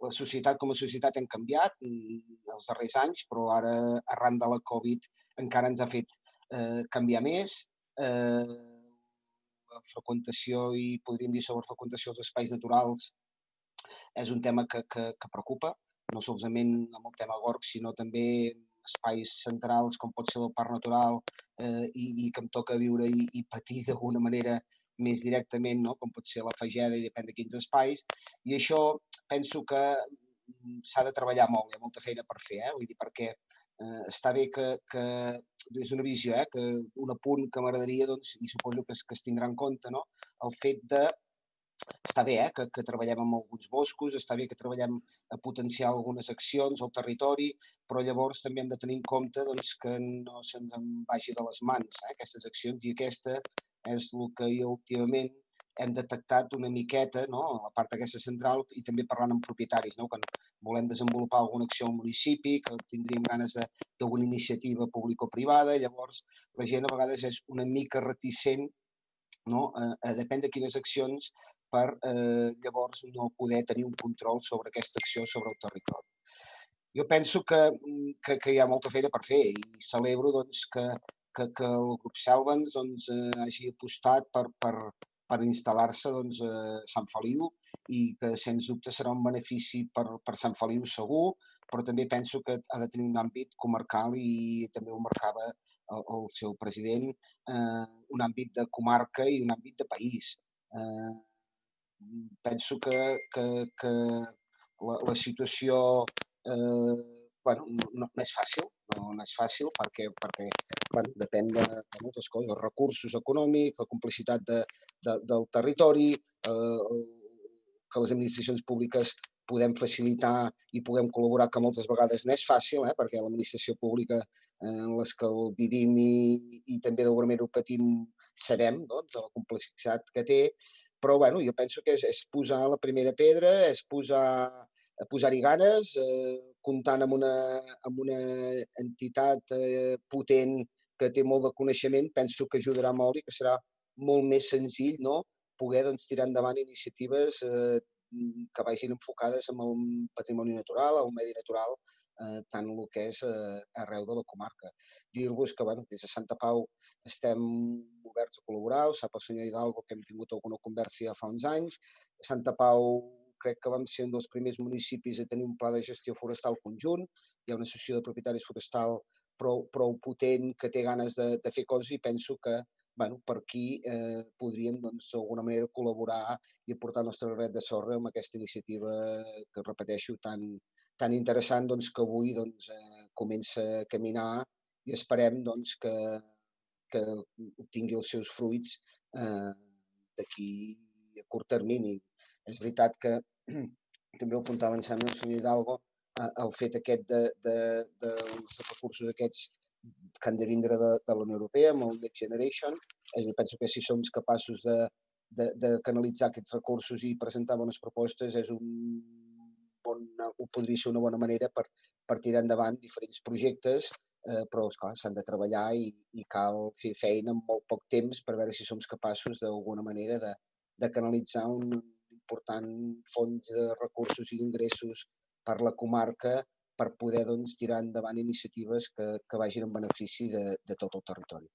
la societat com a societat hem canviat els darrers anys, però ara arran de la Covid encara ens ha fet canviar més. La freqüentació i podríem dir sobrefreqüentació dels espais naturals és un tema que preocupa, no solament amb el tema Gorg, sinó també espais centrals com pot ser el Parc Natural i que em toca viure i patir d'alguna manera més directament, no? Com pot ser la Fageda i depèn de quins espais. I això penso que s'ha de treballar molt, hi ha molta feina per fer, vull dir, perquè està bé que des d'una visió, que un apunt que m'agradaria, i suposo que es tindrà en compte, no? El fet de està bé que treballem amb alguns boscos, està bé que treballem a potenciar algunes accions al territori, però llavors també hem de tenir en compte que no se'ns en vagi de les mans aquestes accions, i aquesta és el que jo últimament hem detectat una miqueta, no? A la part aquesta central, i també parlant amb propietaris, no? Quan volem desenvolupar alguna acció al municipi, que tindríem ganes d'alguna iniciativa público-privada, llavors la gent a vegades és una mica reticent, no? Depèn de quines accions, per llavors no poder tenir un control sobre aquesta acció sobre el territori. Jo penso que hi ha molta feina per fer i celebro que el grup Selvens hagi apostat per instal·lar-se a Sant Feliu i que sens dubte serà un benefici per Sant Feliu segur, però també penso que ha de tenir un àmbit comarcal i també ho marcava el seu president, un àmbit de comarca i un àmbit de país. Penso que la situació no és fàcil, no és fàcil perquè depèn de moltes coses, els recursos econòmics, la complicitat del territori, que les administracions públiques podem facilitar i puguem col·laborar, que moltes vegades no és fàcil, perquè l'administració pública en les que ho vivim i també d'alguna manera ho patim sabem de la complexitat que té, però jo penso que és posar la primera pedra, és posar-hi ganes, comptant amb una entitat potent que té molt de coneixement, penso que ajudarà molt i que serà molt més senzill, no?, poder tirar endavant iniciatives que vagin enfocades en el patrimoni natural, el medi natural, tant el que és arreu de la comarca. Dir-vos que des de Santa Pau estem oberts a col·laborar, ho sap el senyor Hidalgo que hem tingut alguna conversa ja fa uns anys. Santa Pau crec que vam ser un dels primers municipis a tenir un pla de gestió forestal conjunt. Hi ha una associació de propietaris forestal prou potent que té ganes de fer coses i penso que per aquí podríem d'alguna manera col·laborar i aportar el nostre granet de sorra amb aquesta iniciativa que, repeteixo, tan interessant que avui comença a caminar i esperem que obtingui els seus fruits d'aquí a curt termini. És veritat que també ho apuntava, em sembla, el senyor Hidalgo, el fet aquest dels recursos aquests que han de vindre de la Unió Europea, amb el Next Generation. Penso que si som capaços de canalitzar aquests recursos i presentar bones propostes podria ser una bona manera per tirar endavant diferents projectes, però esclar, s'han de treballar i cal fer feina en molt poc temps per veure si som capaços d'alguna manera de canalitzar un important fons de recursos i d'ingressos per la comarca per poder tirar endavant iniciatives que vagin en benefici de tot el territori.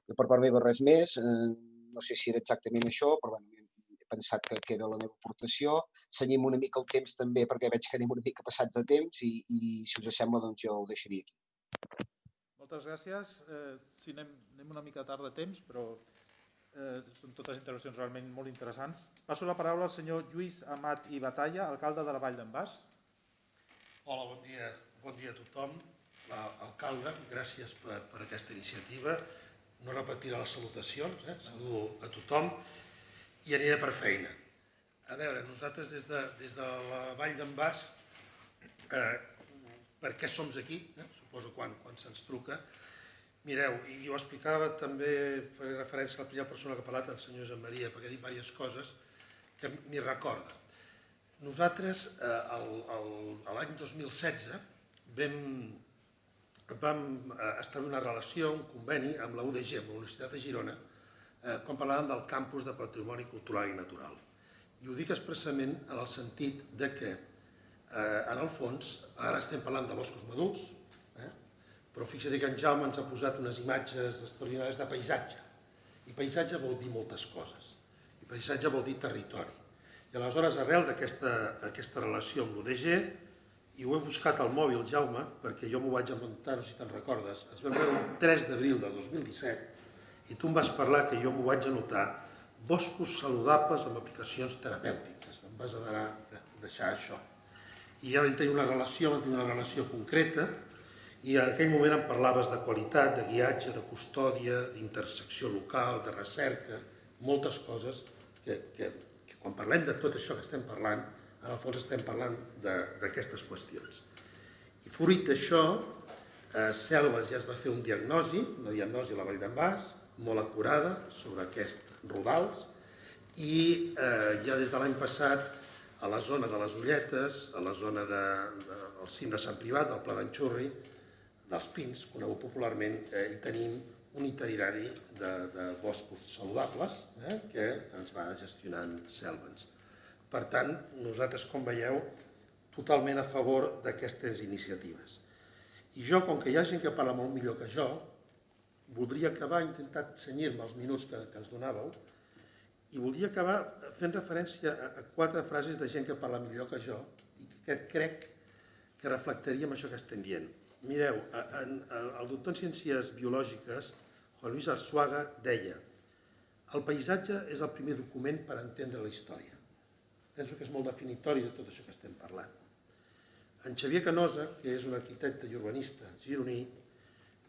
Per part meva res més, no sé si era exactament això, però he pensat que era la meva aportació. Senyim una mica el temps també perquè veig que anem una mica passats de temps i si us sembla jo ho deixaria aquí. Moltes gràcies. Sí, anem una mica tard de temps, però són totes intervencions realment molt interessants. Passo la paraula al senyor Lluís Amat i Batalla, alcalde de la Vall d'en Bas. Hola, bon dia a tothom. Alcalde, gràcies per aquesta iniciativa. No repetiré les salutacions, saludo a tothom i aniré per feina. A veure, nosaltres des de la Vall d'en Bas, per què som aquí? Suposo quan se'ns truca. Mireu, i jo explicava també, faré referència a la primera persona que ha parlat, el senyor Josep Maria, perquè ha dit diverses coses que m'hi recorda. Nosaltres, l'any 2016, vam establir una relació, un conveni amb la UDG, amb la Universitat de Girona, quan parlàvem del campus de patrimoni cultural i natural. I ho dic expressament en el sentit que, en el fons, ara estem parlant de boscos madurs, però fixa't que en Jaume ens ha posat unes imatges extraordinàries de paisatge. I paisatge vol dir moltes coses. I paisatge vol dir territori. I aleshores, arrel d'aquesta relació amb l'UDG, i ho he buscat al mòbil, Jaume, perquè jo m'ho vaig apuntar, no sé si te'n recordes, ens vam veure el 3 d'abril del 2017, i tu em vas parlar, que jo m'ho vaig anotar, boscos saludables amb aplicacions terapèutiques. Em vas deixar això. I ja vam tenir una relació concreta, i en aquell moment em parlaves de qualitat, de guiatge, de custòdia, d'intersecció local, de recerca, moltes coses que quan parlem de tot això que estem parlant, en el fons estem parlant d'aquestes qüestions. I fruit d'això, Selves ja es va fer una diagnosi a la Vall d'en Bas, molt acurada sobre aquests rodals, i ja des de l'any passat a la zona de les Ulletes, a la zona del cim de Sant Privat, del Pla d'Anxurri, dels Pins, conegut popularment, hi tenim un itinerari de boscos saludables que ens va gestionant Selves. Per tant, nosaltres, com veieu, totalment a favor d'aquestes iniciatives. I jo, com que hi ha gent que parla molt millor que jo, voldria acabar, he intentat cenyir-me els minuts que ens donàveu, i voldria acabar fent referència a 4 frases de gent que parla millor que jo i que crec que reflectiria amb això que estem dient. Mireu, el doctor en Ciències Biològiques, Juan Luis Arzuaga, deia: el paisatge és el primer document per entendre la història. Penso que és molt definitori de tot això que estem parlant. En Xavier Canosa, que és un arquitecte i urbanista gironí,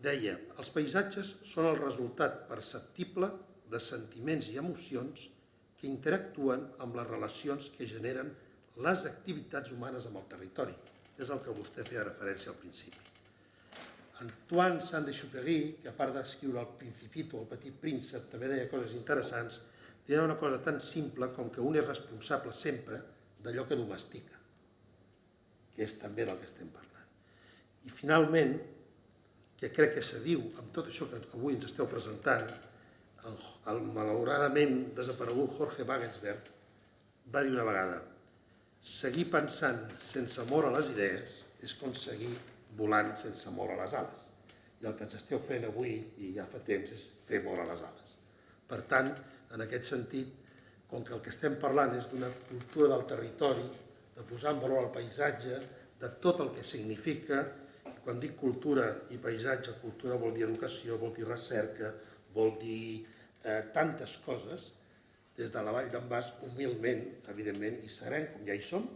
deia: els paisatges són el resultat perceptible de sentiments i emocions que interactuen amb les relacions que generen les activitats humanes amb el territori, que és el que vostè feia referència al principi. Antoine Saint-Exupéry, que a part d'escriure El Principito o El Petit Príncep, també deia coses interessants, deia una cosa tan simple com que un és responsable sempre d'allò que domestica, que és també del que estem parlant. I finalment, que crec que se diu amb tot això que avui ens esteu presentant, el malauradament desaparegut Jorge Wagensberg va dir una vegada: seguir pensant sense amor a les idees és com seguir volant sense moure les ales. I el que ens esteu fent avui, i ja fa temps, és fer moure les ales. Per tant, en aquest sentit, com que el que estem parlant és d'una cultura del territori, de posar en valor el paisatge, de tot el que significa, i quan dic cultura i paisatge, cultura vol dir educació, vol dir recerca, vol dir tantes coses, des de la Vall d'en Bas, humilment, evidentment, hi serem, com ja hi som,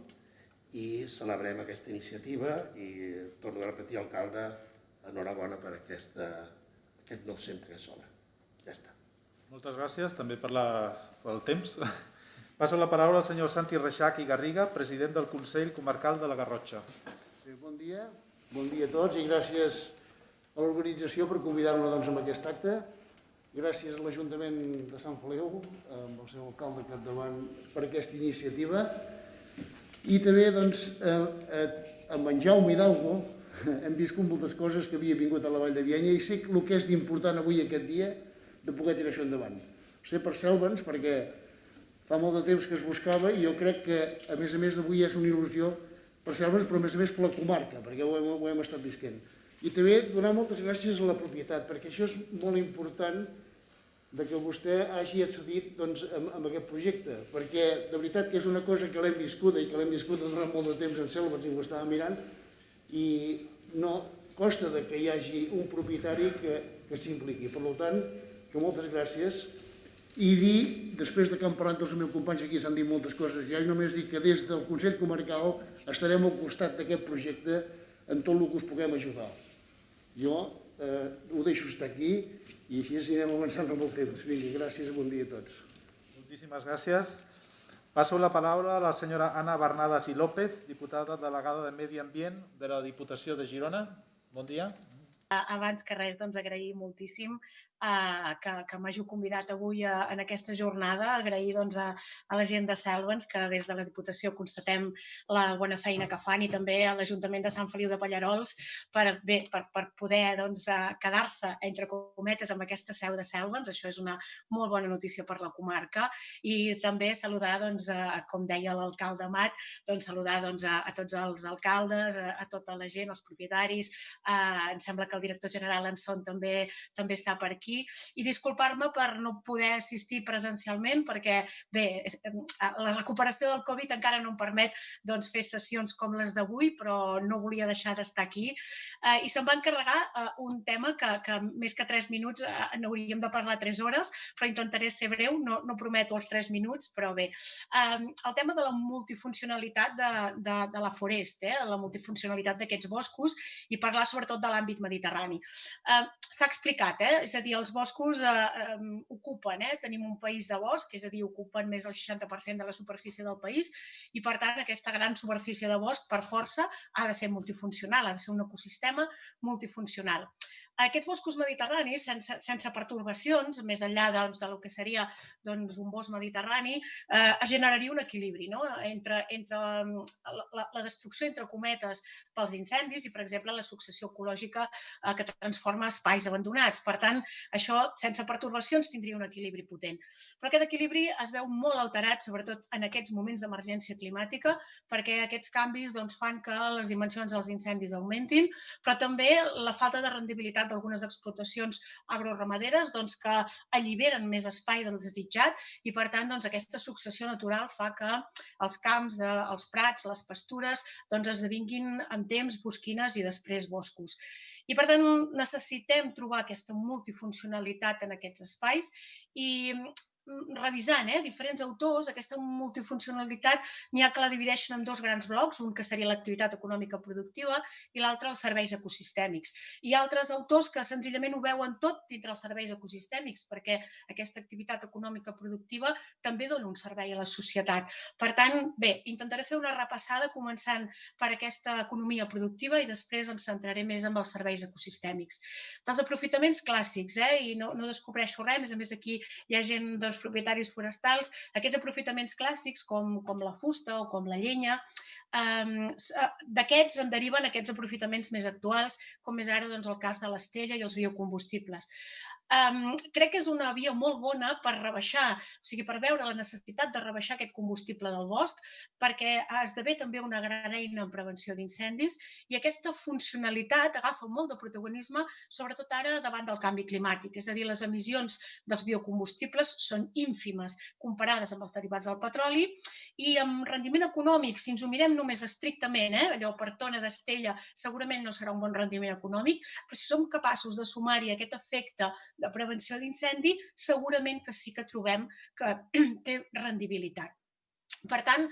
i celebrem aquesta iniciativa i torno a repetir, alcalde, enhorabona per aquest nou centre que s'obre. Ja està. Moltes gràcies també pel temps. Passo la paraula al senyor Santi Reixach i Garriga, president del Consell Comarcal de la Garrotxa. Bon dia a tots i gràcies a l'organització per convidar-nos a aquest acte. Gràcies a l'Ajuntament de Sant Feliu, amb el seu alcalde al capdavant, per aquesta iniciativa. I també amb en Jaume Hidalgo hem viscut moltes coses que havia vingut a la Vall de Bianya i sé el que és d'important avui aquest dia de poder tirar això endavant. Sé per Selvens perquè fa molt de temps que es buscava i jo crec que a més avui és una il·lusió per Selvens però a més per la comarca perquè ho hem estat visquent. I també donar moltes gràcies a la propietat perquè això és molt important que vostè hagi accedit a aquest projecte perquè de veritat que és una cosa que l'hem viscuda i que l'hem viscut durant molt de temps en Selvens i ho estava mirant i no costa que hi hagi un propietari que s'impliqui. Per tant, que moltes gràcies i dir, després que han parlat els meus companys aquí s'han dit moltes coses, ja només dic que des del Consell Comarcal estarem al costat d'aquest projecte en tot el que us puguem ajudar. Jo ho deixo estar aquí i així anirem avançant amb el temps. Vinga, gràcies i bon dia a tots. Moltíssimes gràcies. Passo la paraula a la senyora Ana Bernades i López, diputada delegada de Medi Ambient de la Diputació de Girona. Bon dia. Abans que res, agrair moltíssim que m'hagi convidat avui en aquesta jornada, agrair a la gent de Selvens que des de la Diputació constatem la bona feina que fan i també a l'Ajuntament de Sant Feliu de Pallerols per poder quedar-se, entre cometes, amb aquesta seu de Selvens. Això és una molt bona notícia per la comarca i també saludar, com deia l'alcalde Amat, saludar a tots els alcaldes, a tota la gent, els propietaris. Em sembla que el director general en Son també està per aquí i disculpar-me per no poder assistir presencialment perquè, bé, la recuperació del Covid encara no em permet fer sessions com les d'avui, però no volia deixar d'estar aquí. I se'm va encarregar un tema que més que 3 minuts n'hauríem de parlar 3 hores, però intentaré ser breu, no prometo els 3 minuts, però bé. El tema de la multifuncionalitat de la forest, la multifuncionalitat d'aquests boscos i parlar sobretot de l'àmbit mediterrani. S'ha explicat, és a dir, els boscos ocupen, tenim un país de bosc, és a dir, ocupen més del 60% de la superfície del país i, per tant, aquesta gran superfície de bosc, per força, ha de ser multifuncional, ha de ser un ecosistema multifuncional. Aquests boscos mediterranis, sense pertorbacions, més enllà del que seria un bosc mediterrani, es generaria un equilibri entre la destrucció, entre cometes, pels incendis i, per exemple, la successió ecològica que transforma espais abandonats. Per tant, això, sense pertorbacions, tindria un equilibri potent. Però aquest equilibri es veu molt alterat, sobretot en aquests moments d'emergència climàtica, perquè aquests canvis fan que les dimensions dels incendis augmentin, però també la falta de rendibilitat d'algunes explotacions agroramaderes que alliberen més espai del desitjat i, per tant, aquesta successió natural fa que els camps, els prats, les pastures esdevinguin amb temps bosquines i després boscos. I, per tant, necessitem trobar aquesta multifuncionalitat en aquests espais i revisant diferents autors, aquesta multifuncionalitat n'hi ha que la divideixen en 2 grans blocs, un que seria l'activitat econòmica productiva i l'altre els serveis ecosistèmics. Hi ha altres autors que senzillament ho veuen tot dintre els serveis ecosistèmics perquè aquesta activitat econòmica productiva també dona un servei a la societat. Per tant, bé, intentaré fer una repassada començant per aquesta economia productiva i després em centraré més en els serveis ecosistèmics. Dels aprofitaments clàssics, i no descobreixo res, a més aquí hi ha gent propietaris forestals, aquests aprofitaments clàssics com la fusta o com la llenya, d'aquests en deriven aquests aprofitaments més actuals, com és ara el cas de l'estella i els biocombustibles. crec que és una via molt bona per rebaixar, o sigui, per veure la necessitat de rebaixar aquest combustible del bosc, perquè esdevé també una gran eina en prevenció d'incendis i aquesta funcionalitat agafa molt de protagonisme, sobretot ara davant del canvi climàtic. És a dir, les emissions dels biocombustibles són ínfimes comparades amb els derivats del petroli i amb rendiment econòmic, si ens ho mirem només estrictament, allò per tona d'estella, segurament no serà un bon rendiment econòmic, però si som capaços de sumar-hi aquest efecte de prevenció d'incendi, segurament que sí que trobem que té rendibilitat. Per tant,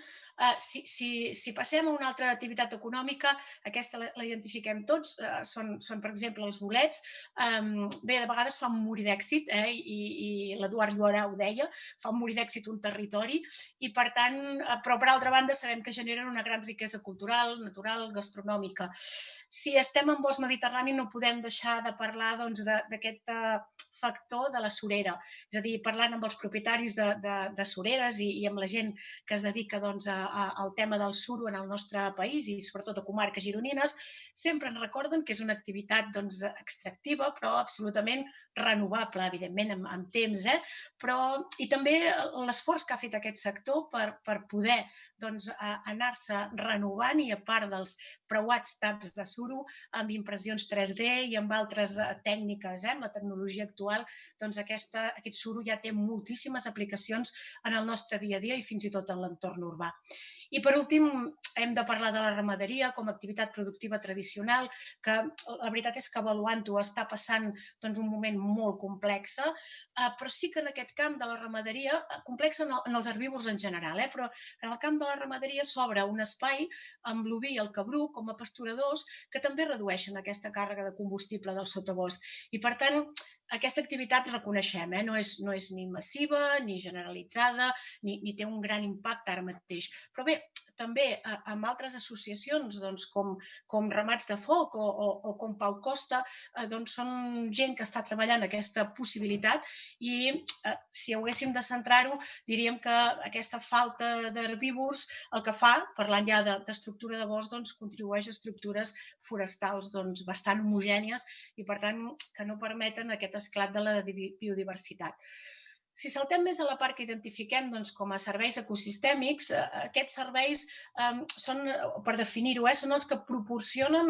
si passem a una altra activitat econòmica, aquesta la identifiquem tots, són, per exemple, els bolets. Bé, de vegades fan morir d'èxit, i l'Eduard Llorà ho deia, fan morir d'èxit un territori, i per tant, però per altra banda sabem que generen una gran riquesa cultural, natural, gastronòmica. Si estem en bosc mediterrani no podem deixar de parlar d'aquest factor de la surera, és a dir, parlant amb els propietaris de sureres i amb la gent que es dedica al tema del suro en el nostre país i sobretot a comarques gironines, sempre ens recorden que és una activitat extractiva però absolutament renovable, evidentment amb temps, però i també l'esforç que ha fet aquest sector per poder anar-se renovant i a part dels preuats taps de suro amb impressions 3D i amb altres tècniques, amb la tecnologia actual, aquest suro ja té moltíssimes aplicacions en el nostre dia a dia i fins i tot en l'entorn urbà. I per últim, hem de parlar de la ramaderia com a activitat productiva tradicional, que la veritat és que avaluant-ho està passant un moment molt complex, però sí que en aquest camp de la ramaderia, complex en els herbívors en general, però en el camp de la ramaderia s'obre un espai amb l'oví i el cabrú com a pasturadors que també redueixen aquesta càrrega de combustible del sotabosc. I per tant, aquesta activitat reconeixem, no és ni massiva ni generalitzada ni té un gran impacte ara mateix. Però bé, també amb altres associacions com Ramats de Foc o com Pau Costa són gent que està treballant aquesta possibilitat i si haguéssim de centrar-ho diríem que aquesta falta d'herbívors el que fa, parlant ja d'estructura de bosc, contribueix a estructures forestals bastant homogènies i per tant que no permeten aquest esclat de la biodiversitat. Si saltem més a la part que identifiquem com a serveis ecosistèmics, aquests serveis són, per definir-ho, són els que proporcionen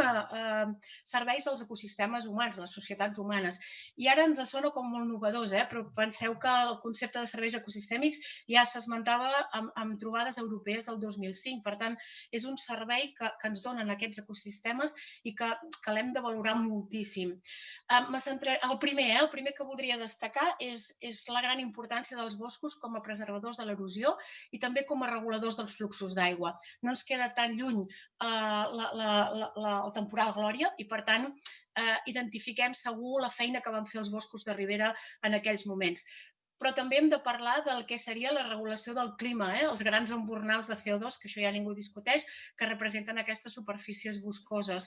serveis als ecosistemes humans, a les societats humanes. I ara ens sona com molt innovadors, però penseu que el concepte de serveis ecosistèmics ja s'esmentava amb trobades europees del 2005. Per tant, és un servei que ens donen aquests ecosistemes i que l'hem de valorar moltíssim. El primer que voldria destacar és la gran importància dels boscos com a preservadors de l'erosió i també com a reguladors dels fluxos d'aigua. No ens queda tan lluny el temporal Glòria i, per tant, identifiquem segur la feina que van fer els boscos de ribera en aquells moments. Però també hem de parlar del que seria la regulació del clima, els grans embornals de CO2, que això ja ningú discuteix, que representen aquestes superfícies boscoses.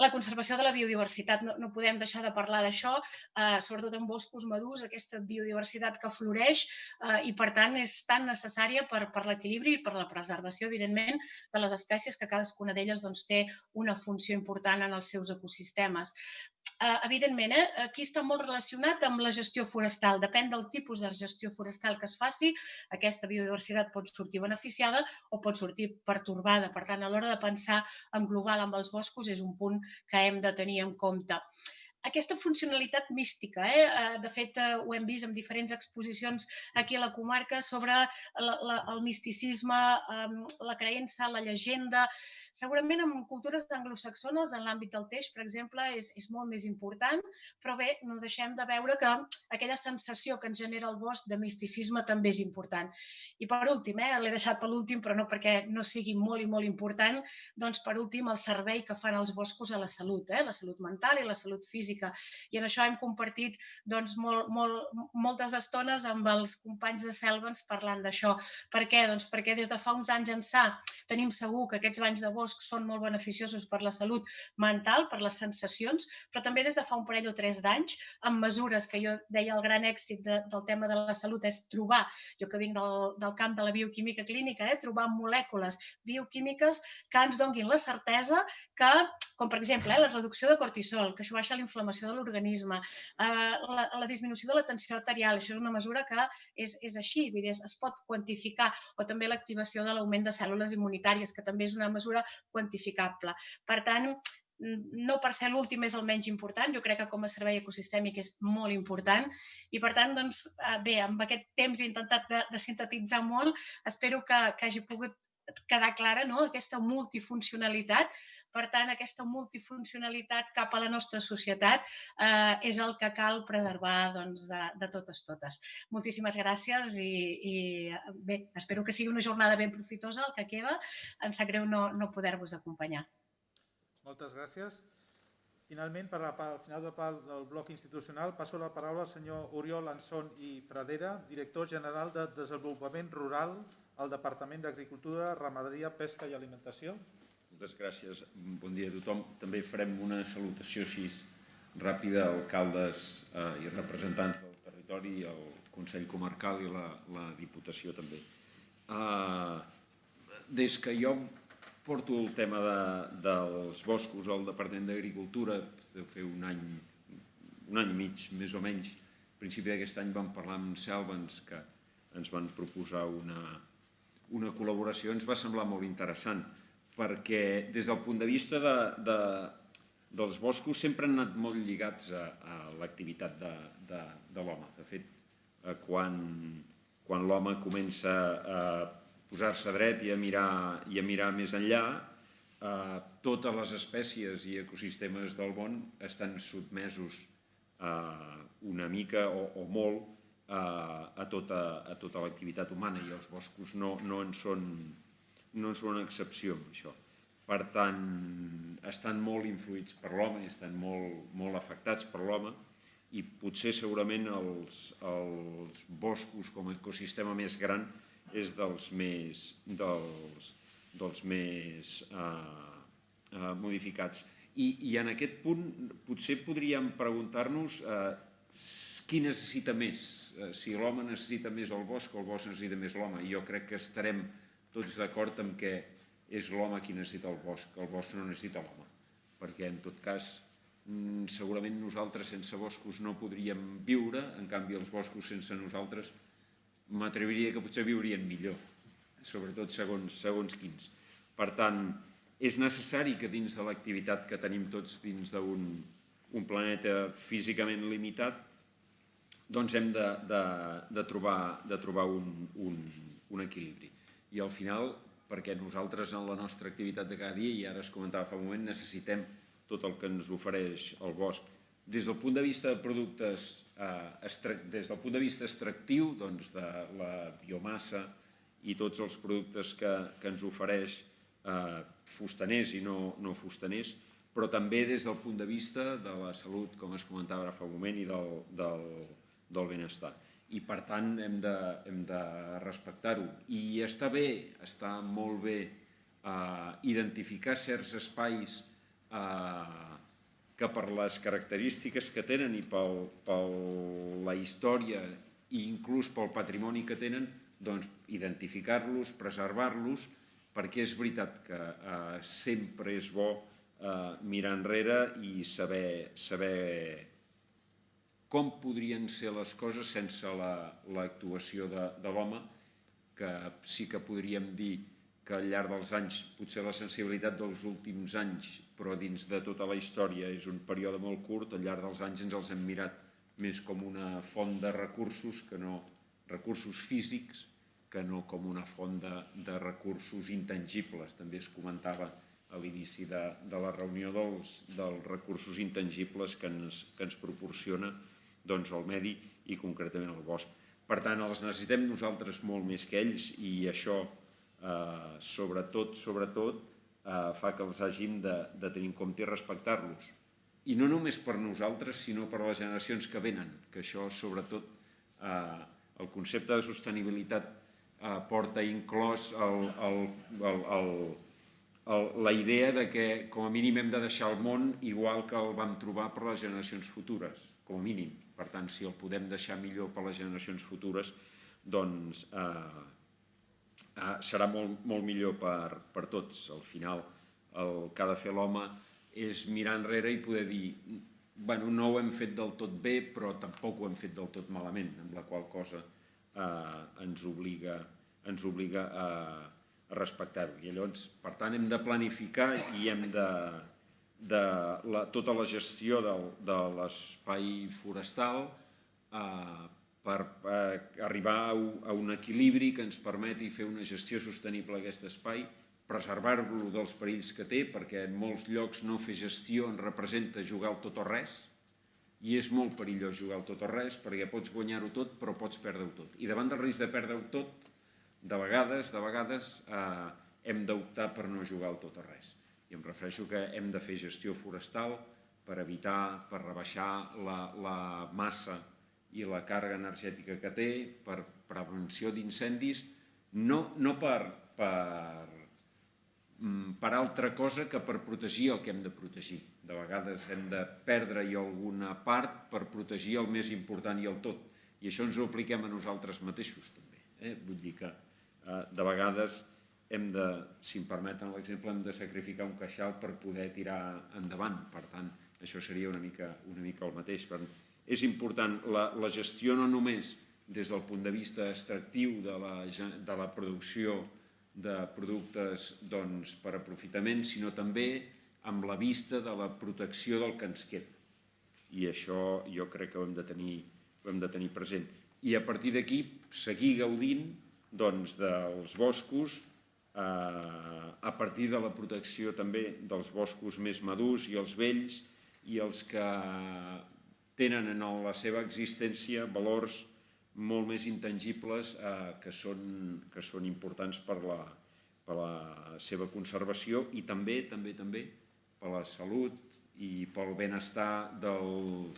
La conservació de la biodiversitat, no podem deixar de parlar d'això, sobretot en boscos madurs, aquesta biodiversitat que floreix i, per tant, és tan necessària per l'equilibri i per la preservació, evidentment, de les espècies que cadascuna d'elles té una funció important en els seus ecosistemes. Evidentment, aquí està molt relacionat amb la gestió forestal. Depèn del tipus de gestió forestal que es faci, aquesta biodiversitat pot sortir beneficiada o pot sortir pertorbada. Per tant, a l'hora de pensar en global amb els boscos és un punt que hem de tenir en compte. Aquesta funcionalitat mística, de fet ho hem vist en diferents exposicions aquí a la comarca sobre el misticisme, la creença, la llegenda. Segurament en cultures anglosaxones, en l'àmbit del teix, per exemple, és molt més important, però bé, no deixem de veure que aquella sensació que ens genera el bosc de misticisme també és important. I per últim, l'he deixat per l'últim, però no perquè no sigui molt i molt important, doncs per últim el servei que fan els boscos a la salut mental i la salut física. I en això hem compartit moltes estones amb els companys de Selvens parlant d'això. Per què? Doncs perquè des de fa uns anys ençà tenim segur que aquests banys de bosc són molt beneficiosos per la salut mental, per les sensacions, però també des de fa un parell o 3 d'anys, amb mesures que jo deia el gran èxit del tema de la salut és trobar, jo que vinc del camp de la bioquímica clínica, trobar molècules bioquímiques que ens donguin la certesa que, com per exemple la reducció de cortisol, que això baixa la inflamació de l'organisme, la disminució de la tensió arterial, això és una mesura que és així, vull dir, es pot quantificar, o també l'activació de l'augment de cèl·lules immunitàries, que també és una mesura quantificable. Per tant, no per ser l'últim és el menys important, jo crec que com a servei ecosistèmic és molt important i per tant, doncs, bé, amb aquest temps he intentat de sintetitzar molt, espero que hagi pogut quedar clara aquesta multifuncionalitat. Per tant, aquesta multifuncionalitat cap a la nostra societat és el que cal preservar de totes. Moltíssimes gràcies i bé, espero que sigui una jornada ben profitosa el que queda. Em sap greu no poder-vos acompanyar. Moltes gràcies. Finalment, per al final del bloc institucional, passo la paraula al senyor Oriol Anson i Fradera, director general de Desenvolupament Rural al Departament d'Agricultura, Ramaderia, Pesca i Alimentació. Moltes gràcies. Bon dia a tothom. També farem una salutació així ràpida a alcaldes i representants del territori, el Consell Comarcal i la Diputació també. Des que jo porto el tema dels boscos al Departament d'Agricultura, deu fer un any i mig, més o menys, a principi d'aquest any vam parlar amb Selvens, que ens van proposar una col·laboració, ens va semblar molt interessant, perquè des del punt de vista dels boscos sempre han anat molt lligats a l'activitat de l'home. De fet, quan l'home comença a posar-se dret i a mirar més enllà, totes les espècies i ecosistemes del món estan sotmesos una mica o molt a tota l'activitat humana i els boscos no en són una excepció amb això. Per tant, estan molt influïts per l'home i estan molt afectats per l'home i potser segurament els boscos com a ecosistema més gran és dels més modificats. I en aquest punt potser podríem preguntar-nos qui necessita més, si l'home necessita més el bosc o el bosc necessita més l'home. Jo crec que estarem tots d'acord en què és l'home qui necessita el bosc no necessita l'home, perquè en tot cas segurament nosaltres sense boscos no podríem viure, en canvi els boscos sense nosaltres m'atreviria que potser viurien millor, sobretot segons quins. Per tant, és necessari que dins de l'activitat que tenim tots dins d'un planeta físicament limitat, doncs hem de trobar un equilibri. I al final, perquè nosaltres en la nostra activitat de cada dia, i ara es comentava fa un moment, necessitem tot el que ens ofereix el bosc. Des del punt de vista de productes, des del punt de vista extractiu, doncs de la biomassa i tots els productes que ens ofereix fustaners i no fustaners, però també des del punt de vista de la salut, com es comentava ara fa un moment, i del benestar. I per tant hem de respectar-ho. I està bé, està molt bé identificar certs espais que per les característiques que tenen i per la història i inclús pel patrimoni que tenen, doncs identificar-los, preservar-los, perquè és veritat que sempre és bo mirar enrere i saber com podrien ser les coses sense l'actuació de l'home, que sí que podríem dir que al llarg dels anys, potser la sensibilitat dels últims anys, però dins de tota la història és un període molt curt, al llarg dels anys ens els hem mirat més com una font de recursos, recursos físics, que no com una font de recursos intangibles. També es comentava a l'inici de la reunió dels recursos intangibles que ens proporciona el medi i concretament el bosc. Per tant, els necessitem nosaltres molt més que ells i això sobretot fa que els hàgim de tenir en compte i respectar-los. I no només per nosaltres, sinó per les generacions que venen, que això sobretot el concepte de sostenibilitat porta inclòs la idea de que com a mínim hem de deixar el món igual que el vam trobar per les generacions futures, com a mínim. Per tant, si el podem deixar millor per les generacions futures, doncs serà molt millor per tots. Al final, el que ha de fer l'home és mirar enrere i poder dir bueno, no ho hem fet del tot bé, però tampoc ho hem fet del tot malament, amb la qual cosa ens obliga a respectar-ho. I llavors, per tant, hem de planificar i hem tota la gestió de l'espai forestal per arribar a un equilibri que ens permeti fer una gestió sostenible d'aquest espai, preservar-lo dels perills que té, perquè en molts llocs no fer gestió en representa jugar al tot o res, i és molt perillós jugar al tot o res, perquè pots guanyar-ho tot, però pots perdre-ho tot. I davant del risc de perdre-ho tot, de vegades hem d'optar per no jugar al tot o res. I em refereixo que hem de fer gestió forestal per evitar, per rebaixar la massa i la càrrega energètica que té, per prevenció d'incendis, no per altra cosa que per protegir el que hem de protegir. De vegades hem de perdre-hi alguna part per protegir el més important i el tot. I això ens ho apliquem a nosaltres mateixos, també. Vull dir que de vegades hem de, si em permeten l'exemple, hem de sacrificar un queixal per poder tirar endavant. Per tant, això seria una mica el mateix. És important la gestió no només des del punt de vista extractiu de la producció de productes per aprofitament, sinó també amb la vista de la protecció del que ens queda. I això jo crec que ho hem de tenir present. I a partir d'aquí seguir gaudint dels boscos a partir de la protecció també dels boscos més madurs i els vells i els que tenen en la seva existència valors molt més intangibles que són importants per la seva conservació i també per la salut i pel benestar no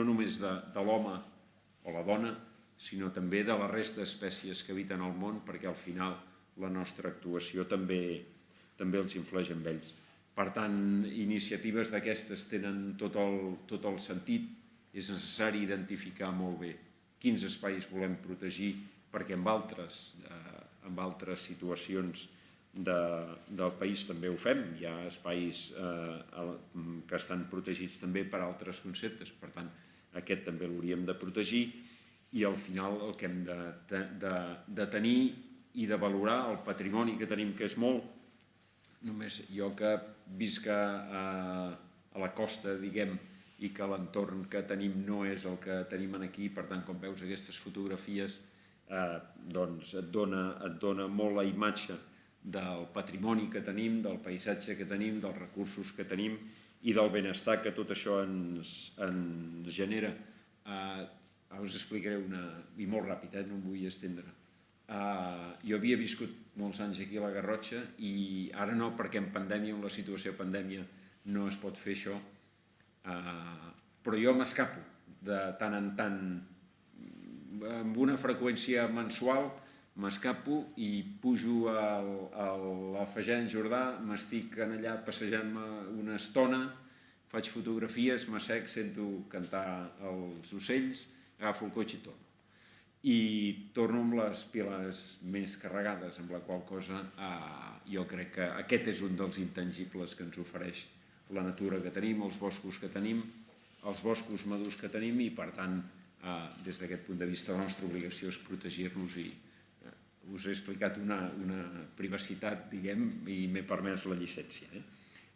només de l'home o la dona, sinó també de la resta d'espècies que habiten al món, perquè al final la nostra actuació també els influeix amb ells. Per tant, iniciatives d'aquestes tenen tot el sentit. És necessari identificar molt bé quins espais volem protegir, perquè en altres situacions del país també ho fem. Hi ha espais que estan protegits també per altres conceptes, per tant, aquest també l'hauríem de protegir i al final el que hem de tenir i de valorar el patrimoni que tenim, que és molt. Només jo que visc a la costa, diguem, i que l'entorn que tenim no és el que tenim aquí, per tant, quan veus aquestes fotografies, doncs et dona molt la imatge del patrimoni que tenim, del paisatge que tenim, dels recursos que tenim i del benestar que tot això ens genera. Us explicaré i molt ràpid, no em vull estendre. Jo havia viscut molts anys aquí a la Garrotxa i ara no, perquè en pandèmia, en la situació de pandèmia, no es pot fer això, però jo m'escapo de tant en tant, amb una freqüència mensual, m'escapo i pujo a la Fageda en Jordà, m'estic allà passejant-me una estona, faig fotografies, m'assec, sento cantar els ocells, agafo el cotxe i torno. I torno amb les piles més carregades, amb la qual cosa jo crec que aquest és un dels intangibles que ens ofereix la natura que tenim, els boscos que tenim, els boscos madurs que tenim i, per tant, des d'aquest punt de vista, la nostra obligació és protegir-los i us he explicat una privacitat, diguem, i m'he permès la llicència.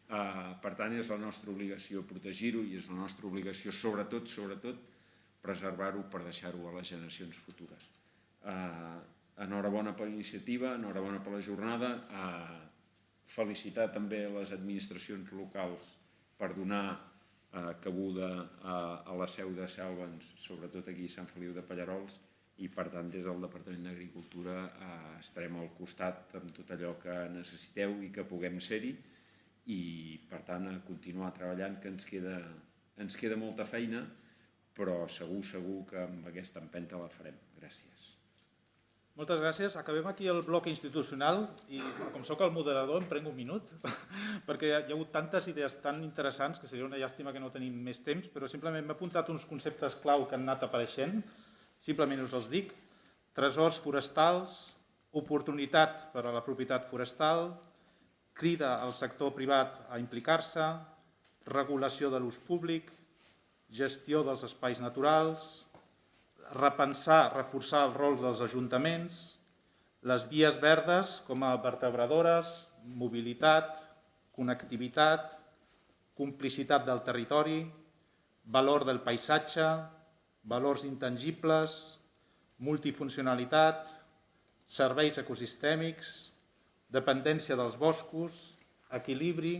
Per tant, és la nostra obligació protegir-ho i és la nostra obligació, sobretot, preservar-ho per deixar-ho a les generacions futures. Enhorabona per l'iniciativa, enhorabona per la jornada, felicitar també les administracions locals per donar cabuda a la seu de Sèlvens, sobretot aquí a Sant Feliu de Pallerols, i per tant des del Departament d'Agricultura estarem al costat amb tot allò que necessiteu i que puguem ser-hi i per tant a continuar treballant, que ens queda molta feina, però segur que amb aquesta empenta la farem. Gràcies. Moltes gràcies. Acabem aquí el bloc institucional i com sóc el moderador em prenc un minut perquè hi ha hagut tantes idees tan interessants que seria una llàstima que no tenim més temps, però simplement m'he apuntat uns conceptes clau que han anat apareixent. Simplement us els dic. Tresors forestals, oportunitat per a la propietat forestal, crida al sector privat a implicar-se, regulació de l'ús públic, gestió dels espais naturals, repensar, reforçar el rol dels ajuntaments, les vies verdes com a vertebradores, mobilitat, connectivitat, complicitat del territori, valor del paisatge, valors intangibles, multifuncionalitat, serveis ecosistèmics, dependència dels boscos, equilibri,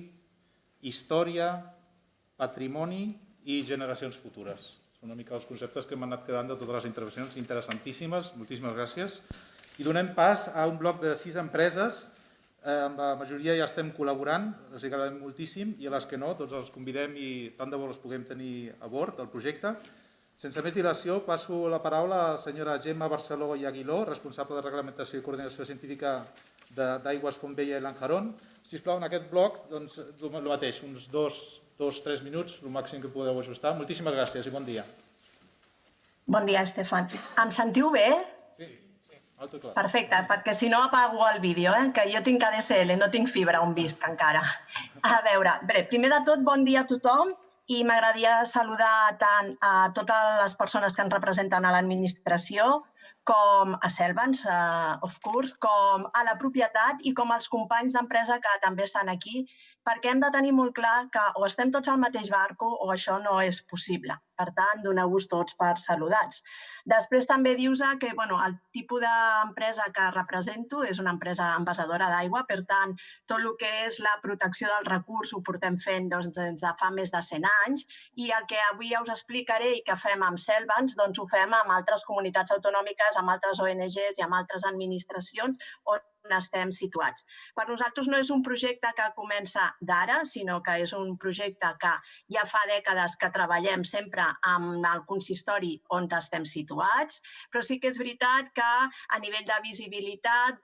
història, patrimoni i generacions futures. Són una mica els conceptes que m'han anat quedant de totes les intervencions, interessantíssimes, moltíssimes gràcies. I donem pas a un bloc de 6 empreses, amb la majoria ja estem col·laborant, els agradem moltíssim, i a les que no, tots els convidem i tant de bo els puguem tenir a bord del projecte. Sense més dilació, passo la paraula a la senyora Gemma Barceló i Aguiló, responsable de reglamentació i coordinació científica d'Aigües Fontbella i Lanjarón. Sisplau, en aquest bloc, doncs, el mateix, uns 2-3 minuts, el màxim que podeu ajustar. Moltíssimes gràcies i bon dia. Bon dia, Estefan. Em sentiu bé? Sí, alto i clar. Perfecte, perquè si no apago el vídeo, que jo tinc ADSL, no tinc fibra on visc encara. A veure, primer de tot, bon dia a tothom i m'agradaria saludar tant a totes les persones que ens representen a l'administració com a Selvans, of course, com a la propietat i com als companys d'empresa que també estan aquí, perquè hem de tenir molt clar que o estem tots al mateix barco o això no és possible. Per tant, doneu-vos tots per saludats. Després també dius que el tipus d'empresa que represento és una empresa envasadora d'aigua, per tant, tot el que és la protecció del recurs ho portem fent des de fa més de 100 anys i el que avui ja us explicaré i que fem amb Selvans, doncs ho fem amb altres comunitats autonòmiques, amb altres ONGs i amb altres administracions on estem situats. Per nosaltres no és un projecte que comença d'ara, sinó que és un projecte que ja fa dècades que treballem sempre amb el consistori on estem situats, però sí que és veritat que a nivell de visibilitat,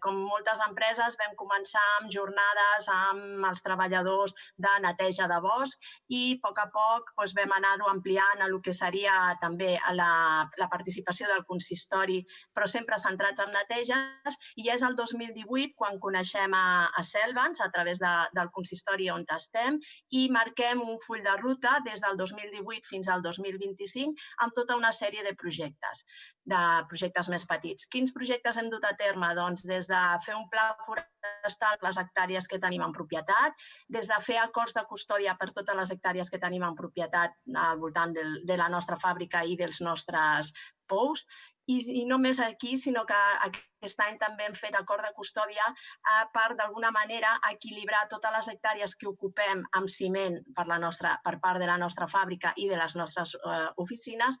com moltes empreses, vam començar amb jornades amb els treballadors de neteja de bosc i a poc vam anar-ho ampliant a el que seria també la participació del consistori, però sempre centrats en neteges, i és el 2018 quan coneixem a Selvans a través del consistori on estem i marquem un full de ruta des del 2018 fins al 2025 amb tota una sèrie de projectes més petits. Quins projectes hem dut a terme? Doncs des de fer un pla forestal per les hectàrees que tenim en propietat, des de fer acords de custòdia per totes les hectàrees que tenim en propietat al voltant de la nostra fàbrica i dels nostres pous, i no només aquí, sinó que aquest any també hem fet acord de custòdia per, d'alguna manera, equilibrar totes les hectàrees que ocupem amb ciment per part de la nostra fàbrica i de les nostres oficines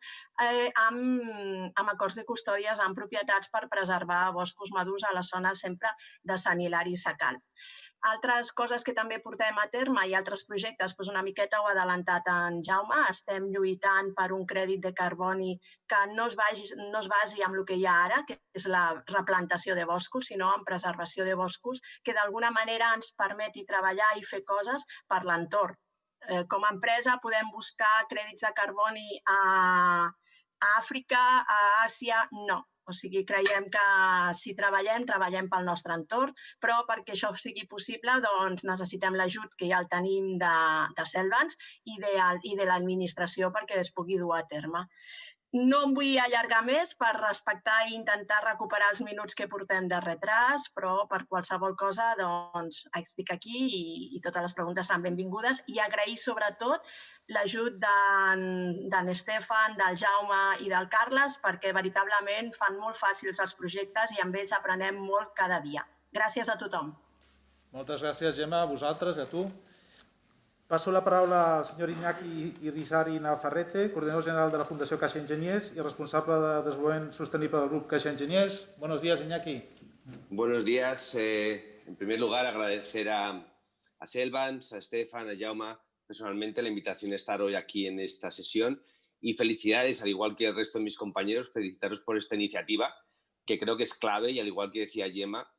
amb acords de custòdies amb propietats per preservar boscos madurs a la zona sempre de Sant Hilari i Sacalm. Altres coses que també portem a terme i altres projectes, una miqueta ho ha adelantat en Jaume, estem lluitant per un crèdit de carboni que no es basi en el que hi ha ara, que és la replantació de boscos, sinó en preservació de boscos, que d'alguna manera ens permeti treballar i fer coses per l'entorn. Com a empresa podem buscar crèdits de carboni a Àfrica, a Àsia, no. O sigui, creiem que si treballem pel nostre entorn, però perquè això sigui possible necessitem l'ajut que ja el tenim de Selvans i de l'administració perquè es pugui dur a terme. No em vull allargar més per respectar i intentar recuperar els minuts que portem de retras, però per qualsevol cosa estic aquí i totes les preguntes seran benvingudes i agrair sobretot l'ajut d'en Estefan, del Jaume i del Carles perquè veritablement fan molt fàcils els projectes i amb ells aprenem molt cada dia. Gràcies a tothom. Moltes gràcies, Gemma, a vosaltres i a tu. Passo la paraula al senyor Iñaki Irizarry Navarrete, coordinador general de la Fundació Caixa Enginyers i responsable de desenvolupament sostenible del grup Caixa Enginyers. Buenos días, Iñaki. Buenos días. En primer lugar, agradecer a Selvans, a Estefan, a Jaume, personalmente la invitación a estar hoy aquí en esta sesión y felicidades, al igual que el resto de mis compañeros, felicitaros por esta iniciativa que creo que es clave y, al igual que decía Gemma,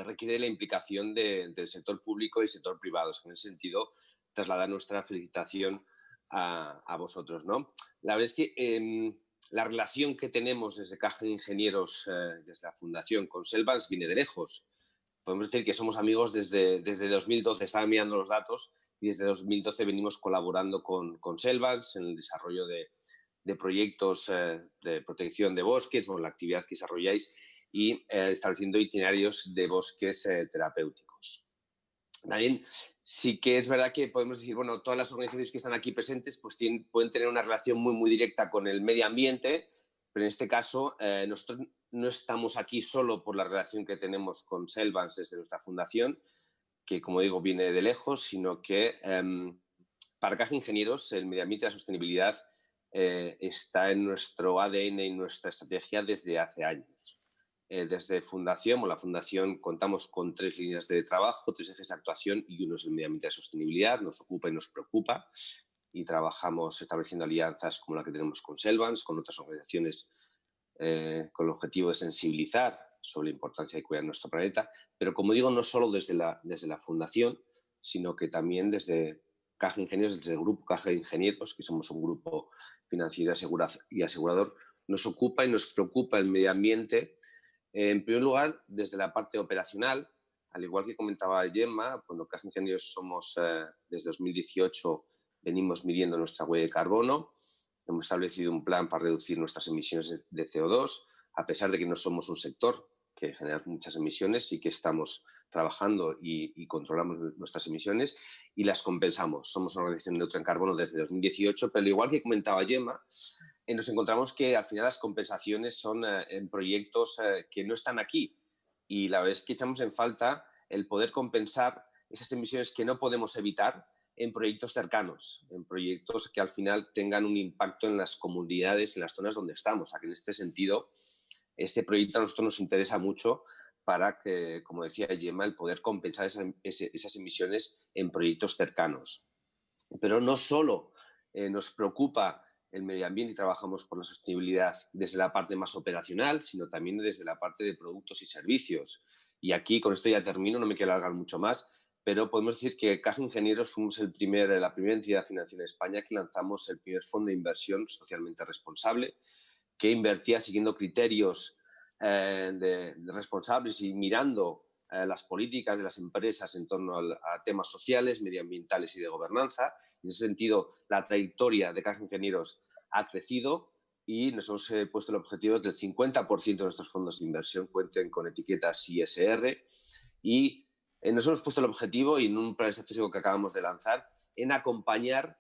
requiere la implicación del sector público y sector privado. En ese sentido, trasladar nuestra felicitación a vosotros, ¿no? La verdad es que la relación que tenemos desde Caja de Ingenieros, desde la Fundación con Cellbanks, viene de lejos. Podemos decir que somos amigos desde 2012, estaba mirando los datos, y desde 2012 venimos colaborando con Cellbanks en el desarrollo de proyectos de protección de bosques, bueno, la actividad que desarrolláis, y estableciendo itinerarios de bosques terapéuticos. También sí que es verdad que podemos decir, bueno, todas las organizaciones que están aquí presentes pues pueden tener una relación muy directa con el medio ambiente, pero en este caso nosotros no estamos aquí solo por la relación que tenemos con Cellbanks desde nuestra fundación, que, como digo, viene de lejos, sino que para Caja de Ingenieros el medio ambiente y la sostenibilidad está en nuestro ADN y nuestra estrategia desde hace años. Desde Fundación, la Fundación contamos con 3 líneas de trabajo, 3 ejes de actuación, y uno es el medio ambiente y la sostenibilidad. Nos ocupa y nos preocupa, y trabajamos estableciendo alianzas como la que tenemos con Cellbanks, con otras organizaciones con el objetivo de sensibilizar sobre la importancia de cuidar nuestro planeta, pero, como digo, no solo desde la Fundación, sino que también desde Caja de Ingenieros, desde el grupo Caja de Ingenieros, que somos un grupo financiero y asegurador, nos ocupa y nos preocupa el medio ambiente. En primer lugar, desde la parte operacional, al igual que comentaba Gemma, bueno, Caja de Ingenieros somos, desde 2018, venimos midiendo nuestra huella de carbono. Hemos establecido un plan para reducir nuestras emisiones de CO2, a pesar de que no somos un sector que genera muchas emisiones, sí que estamos trabajando y controlamos nuestras emisiones y las compensamos. Somos una organización neutra en carbono desde 2018, pero, al igual que comentaba Gemma, nos encontramos que al final las compensaciones son en proyectos que no están aquí, y la verdad es que echamos en falta el poder compensar esas emisiones que no podemos evitar en proyectos cercanos, en proyectos que al final tengan un impacto en las comunidades, en las zonas donde estamos. Aquí, en este sentido, este proyecto a nosotros nos interesa mucho para que, como decía Gemma, el poder compensar esas emisiones en proyectos cercanos. Pero no solo nos preocupa el medio ambiente y trabajamos por la sostenibilidad desde la parte más operacional, sino también desde la parte de productos y servicios. Y aquí, con esto ya termino, no me quiero alargar mucho más, pero podemos decir que Caja de Ingenieros fuimos la primera entidad financiera de España que lanzamos el primer fondo de inversión socialmente responsable, que invertía siguiendo criterios responsables y mirando las políticas de las empresas en torno a temas sociales, medioambientales y de gobernanza. En ese sentido, la trayectoria de Caja de Ingenieros ha crecido y nos hemos puesto el objetivo de que el 50% de nuestros fondos de inversión cuenten con etiquetas ISR, y nos hemos puesto el objetivo, y en un plan estratégico que acabamos de lanzar, en acompañar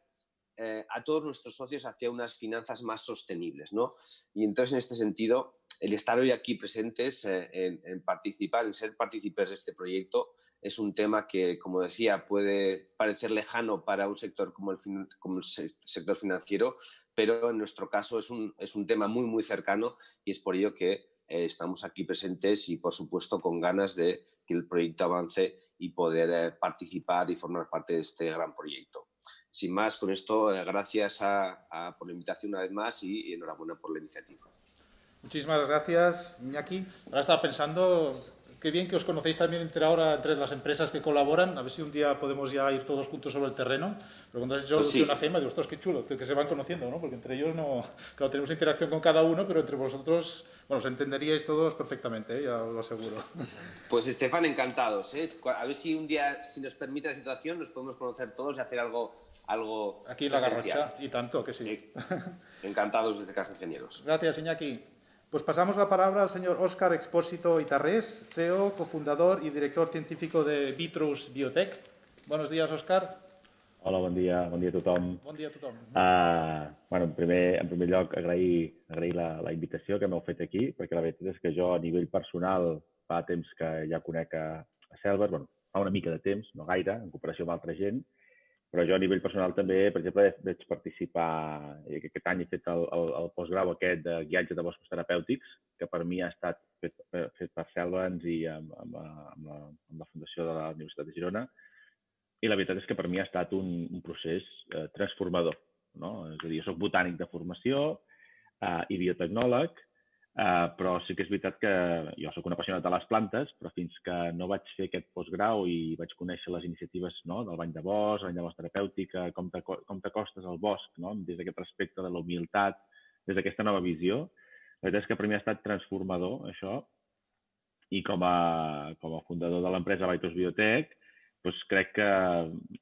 a todos nuestros socios hacia unas finanzas más sostenibles, ¿no? Y entonces, en este sentido, el estar hoy aquí presentes, en participar, en ser partícipes de este proyecto, es un tema que, como decía, puede parecer lejano para un sector como el sector financiero, pero en nuestro caso es un tema muy cercano, y es por ello que estamos aquí presentes y, por supuesto, con ganas de que el proyecto avance y poder participar y formar parte de este gran proyecto. Sin más, con esto, gracias por la invitación una vez más y enhorabuena por la iniciativa. Muchísimas gracias, Iñaki. Ahora estaba pensando, qué bien que os conocéis también entre las empresas que colaboran. A ver si un día podemos ya ir todos juntos sobre el terreno. Pero cuando has hecho Pues sí. una Gema, digo, ostras, qué chulo, que se van conociendo, ¿no? Porque entre ellos no... Claro, tenemos interacción con cada uno, pero entre vosotros, bueno, os entenderíais todos perfectamente, ya os lo aseguro. Pues, Estefan, encantados, ¿eh? A ver si un día, si nos permite la situación, nos podemos conocer todos y hacer algo aquí en la presencial. Garrocha, y tanto, que sí. Encantados desde Caja de Ingenieros. Gracias, Iñaki. Pues pasamos la palabra al señor Óscar Expósito Itarrés, CEO, cofundador y director científico de Vitrus Biotech. Buenos días, Óscar. Hola, bon dia a tothom. Bon dia a tothom. Bueno, en primer lloc, agrair la invitació que m'heu fet aquí, perquè la veritat és que jo, a nivell personal, fa temps que ja conec a Cellbanks, bueno, fa una mica de temps, no gaire, en comparació amb altra gent, però jo a nivell personal també, per exemple, vaig participar, aquest any he fet el postgrau aquest de guiatge de boscos terapèutics, que per mi ha estat fet per Cellbanks i amb la Fundació de la Universitat de Girona, i la veritat és que per mi ha estat un procés transformador, no? És a dir, jo soc botànic de formació i biotecnòleg, però sí que és veritat que jo soc un apassionat de les plantes, però fins que no vaig fer aquest postgrau i vaig conèixer les iniciatives del bany de bosc, la bany de bosc terapèutica, com t'acostes al bosc, des d'aquest respecte de la humilitat, des d'aquesta nova visió, la veritat és que per mi ha estat transformador, això, i com a fundador de l'empresa Baitos Biotech, doncs crec que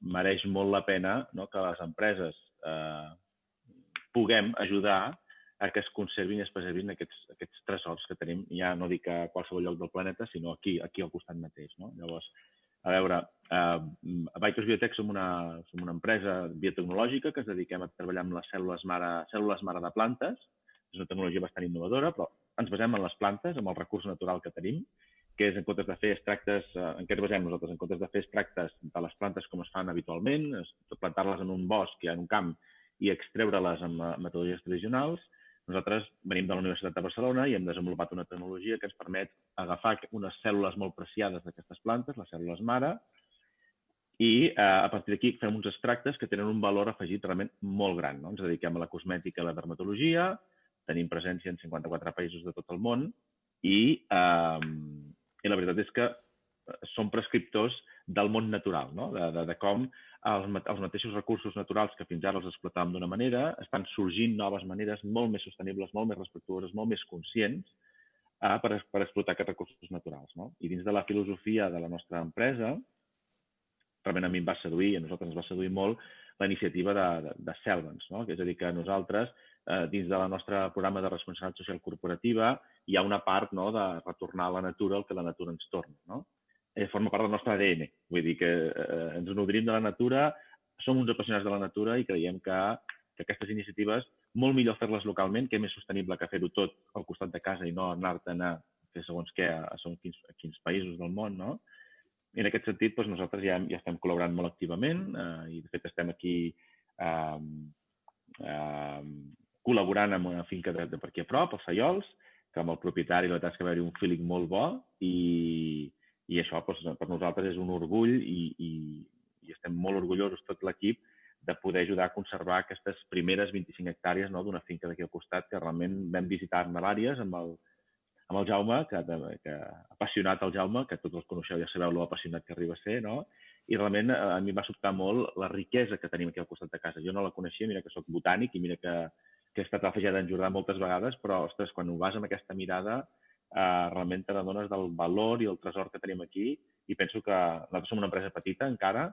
mereix molt la pena que les empreses puguem ajudar a que es conservin i es preservin aquests tresors que tenim, ja no dic a qualsevol lloc del planeta, sinó aquí al costat mateix. Llavors, a veure, a Baitos Biotech som una empresa biotecnològica que ens dediquem a treballar amb les cèl·lules mare de plantes. És una tecnologia bastant innovadora, però ens basem en les plantes, en el recurs natural que tenim, que és en comptes de fer extractes, en què ens basem nosaltres? En comptes de fer extractes de les plantes com es fan habitualment, plantar-les en un bosc i en un camp i extreure-les amb metodologies tradicionals, nosaltres venim de la Universitat de Barcelona i hem desenvolupat una tecnologia que ens permet agafar unes cèl·lules molt preciades d'aquestes plantes, les cèl·lules mare, i a partir d'aquí fem uns extractes que tenen un valor afegit realment molt gran. Ens dediquem a la cosmètica i a la dermatologia, tenim presència en 54 països de tot el món i la veritat és que som prescriptors del món natural, de com els mateixos recursos naturals que fins ara els explotàvem d'una manera estan sorgint noves maneres molt més sostenibles, molt més respectuoses, molt més conscients per explotar aquests recursos naturals. I dins de la filosofia de la nostra empresa, realment a mi em va seduir, a nosaltres ens va seduir molt la iniciativa de Cellvens, és a dir, que nosaltres, dins del nostre programa de responsabilitat social corporativa, hi ha una part de retornar a la natura el que la natura ens torna. Forma part del nostre ADN. Vull dir que ens nodrim de la natura, som uns apassionats de la natura i creiem que aquestes iniciatives, molt millor fer-les localment, que és més sostenible que fer-ho tot al costat de casa i no anar-te'n a fer segons què a quins països del món. I en aquest sentit, nosaltres ja estem col·laborant molt activament i, de fet, estem aquí col·laborant amb una finca de per aquí a prop, els Saiols, que amb el propietari la veritat és que va haver-hi un feeling molt bo i això per nosaltres és un orgull i estem molt orgullosos tot l'equip de poder ajudar a conservar aquestes primeres 25 hectàrees d'una finca d'aquí al costat que realment vam visitar-ne diverses amb el Jaume, que apassionat el Jaume, que tots els coneixeu, ja sabeu l'apassionat que arriba a ser, i realment a mi em va sobtar molt la riquesa que tenim aquí al costat de casa. Jo no la coneixia, mira que soc botànic i mira que he estat a la Fageda d'en Jordà moltes vegades, però, ostres, quan ho vas amb aquesta mirada, realment te n'adones del valor i el tresor que tenim aquí i penso que nosaltres som una empresa petita encara,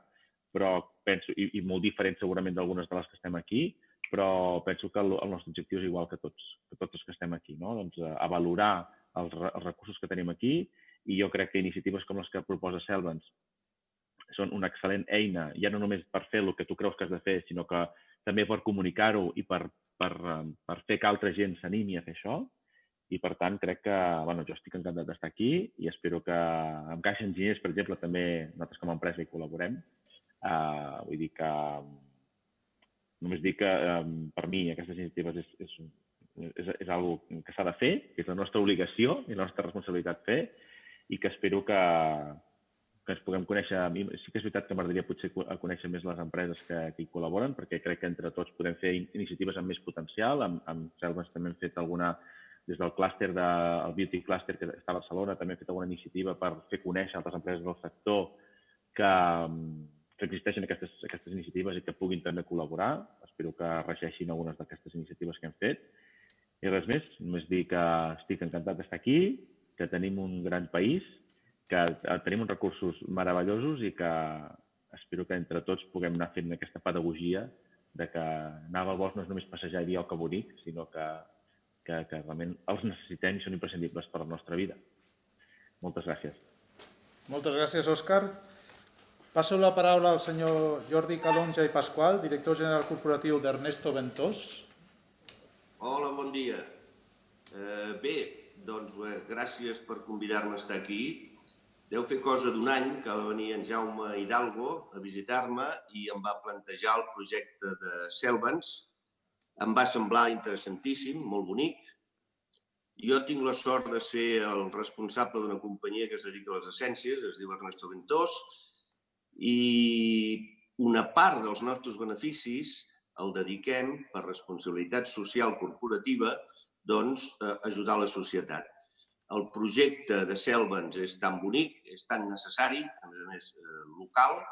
però penso, i molt diferent segurament d'algunes de les que estem aquí, però penso que el nostre objectiu és igual que tots els que estem aquí, doncs a valorar els recursos que tenim aquí i jo crec que iniciatives com les que proposa Cellvens són una excel·lent eina, ja no només per fer el que tu creus que has de fer, sinó que també per comunicar-ho i per fer que altra gent s'animi a fer això. I, per tant, crec que jo estic encantat d'estar aquí i espero que amb Caixa Enginyers, per exemple, també nosaltres com a empresa hi col·laborem. Vull dir que només dic que per mi aquestes iniciatives és una cosa que s'ha de fer, que és la nostra obligació i la nostra responsabilitat fer i que espero que ens puguem conèixer. A mi sí que és veritat que m'agradaria potser conèixer més les empreses que hi col·laboren perquè crec que entre tots podem fer iniciatives amb més potencial. Amb Cellvens també hem fet alguna des del clúster, el Beauty Cluster que està a Barcelona, també hem fet alguna iniciativa per fer conèixer altres empreses del sector que existeixen aquestes iniciatives i que puguin també col·laborar. Espero que regeixin algunes d'aquestes iniciatives que hem fet. I res més, només dir que estic encantat d'estar aquí, que tenim un gran país, que tenim uns recursos meravellosos i que espero que entre tots puguem anar fent aquesta pedagogia de que anar al bosc no és només passejar i dir que bonic, sinó que realment els necessitem i són imprescindibles per a la nostra vida. Moltes gràcies. Moltes gràcies, Òscar. Passo la paraula al senyor Jordi Calonja i Pasqual, director general corporatiu d'Ernesto Ventós. Hola, bon dia. Bé, doncs gràcies per convidar-me a estar aquí. Deu fer cosa d'un any que va venir en Jaume Hidalgo a visitar-me i em va plantejar el projecte de Cellvens. Em va semblar interessantíssim, molt bonic. Jo tinc la sort de ser el responsable d'una companyia que es dedica a les essències, es diu Ernesto Ventós, i una part dels nostres beneficis el dediquem per responsabilitat social corporativa ajudar la societat. El projecte de Selvens és tan bonic, és tan necessari, a més local,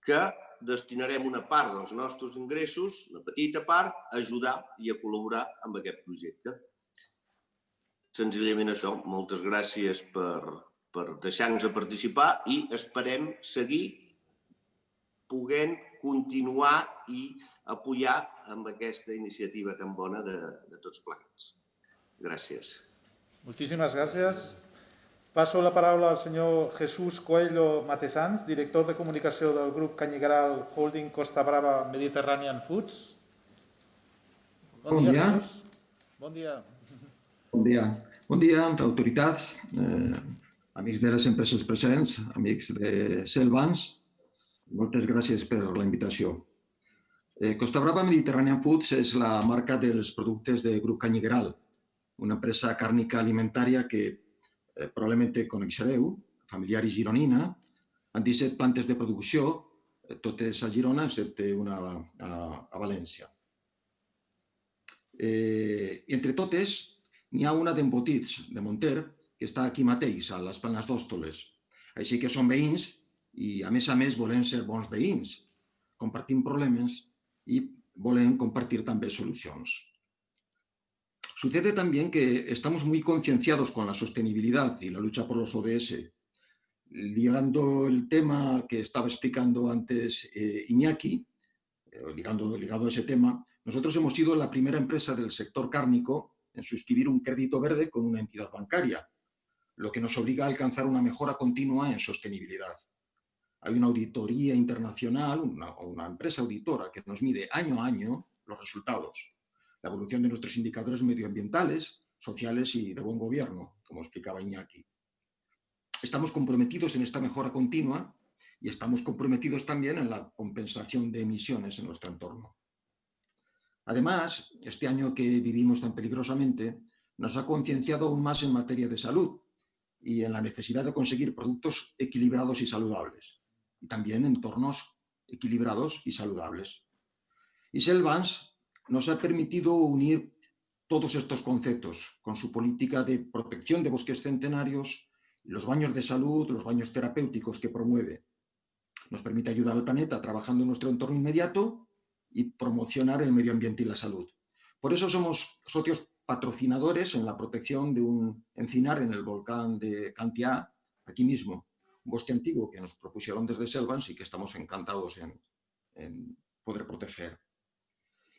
que destinarem una part dels nostres ingressos, una petita part, a ajudar i a col·laborar amb aquest projecte. Senzillament això, moltes gràcies per deixar-nos participar i esperem seguir podent continuar i apoyar amb aquesta iniciativa tan bona de tots plegats. Gràcies. Muchísimas gracias. Paso la paraula al senyor Jesús Coelho Matesans, director de comunicació del grup Canyigaral Holding Costa Brava Mediterranean Foods. Bon dia. Jesús. Bon dia. Bon dia. Bon dia, autoritats, amics de les empreses presents, amics de Selvens. Moltes gràcies per la invitació. Costa Brava Mediterranean Foods és la marca dels productes del grup Canyigaral, una empresa càrnica alimentària que probablement coneixereu, familiar i gironina, amb 17 plantes de producció, totes a Girona, excepte una a València. Entre totes, n'hi ha una d'embotits, de Monter, que està aquí mateix, a les Planes d'Hòstoles. Així que som veïns i, a més, volem ser bons veïns. Compartim problemes i volem compartir també solucions. Sucede también que estamos muy concienciados con la sostenibilidad y la lucha por los ODS. Ligando el tema que estaba explicando antes Iñaki, ligado a ese tema, nosotros hemos sido la primera empresa del sector cárnico en suscribir un crédito verde con una entidad bancaria, lo que nos obliga a alcanzar una mejora continua en sostenibilidad. Hay una auditoría internacional, una empresa auditora que nos mide año a año los resultados, la evolución de nuestros indicadores medioambientales, sociales y de buen gobierno, como explicaba Iñaki. Estamos comprometidos en esta mejora continua y estamos comprometidos también en la compensación de emisiones en nuestro entorno. Además, este año que vivimos tan peligrosamente nos ha concienciado aún más en materia de salud y en la necesidad de conseguir productos equilibrados y saludables, y también entornos equilibrados y saludables. Y Selvens nos ha permitido unir todos estos conceptos con su política de protección de bosques centenarios, los baños de salud, los baños terapéuticos que promueve. Nos permite ayudar al planeta trabajando en nuestro entorno inmediato y promocionar el medio ambiente y la salud. Por eso somos socios patrocinadores en la protección de un encinar en el volcán de Cantià, aquí mismo, un bosque antiguo que nos propusieron desde Selvens y que estamos encantados en poder proteger.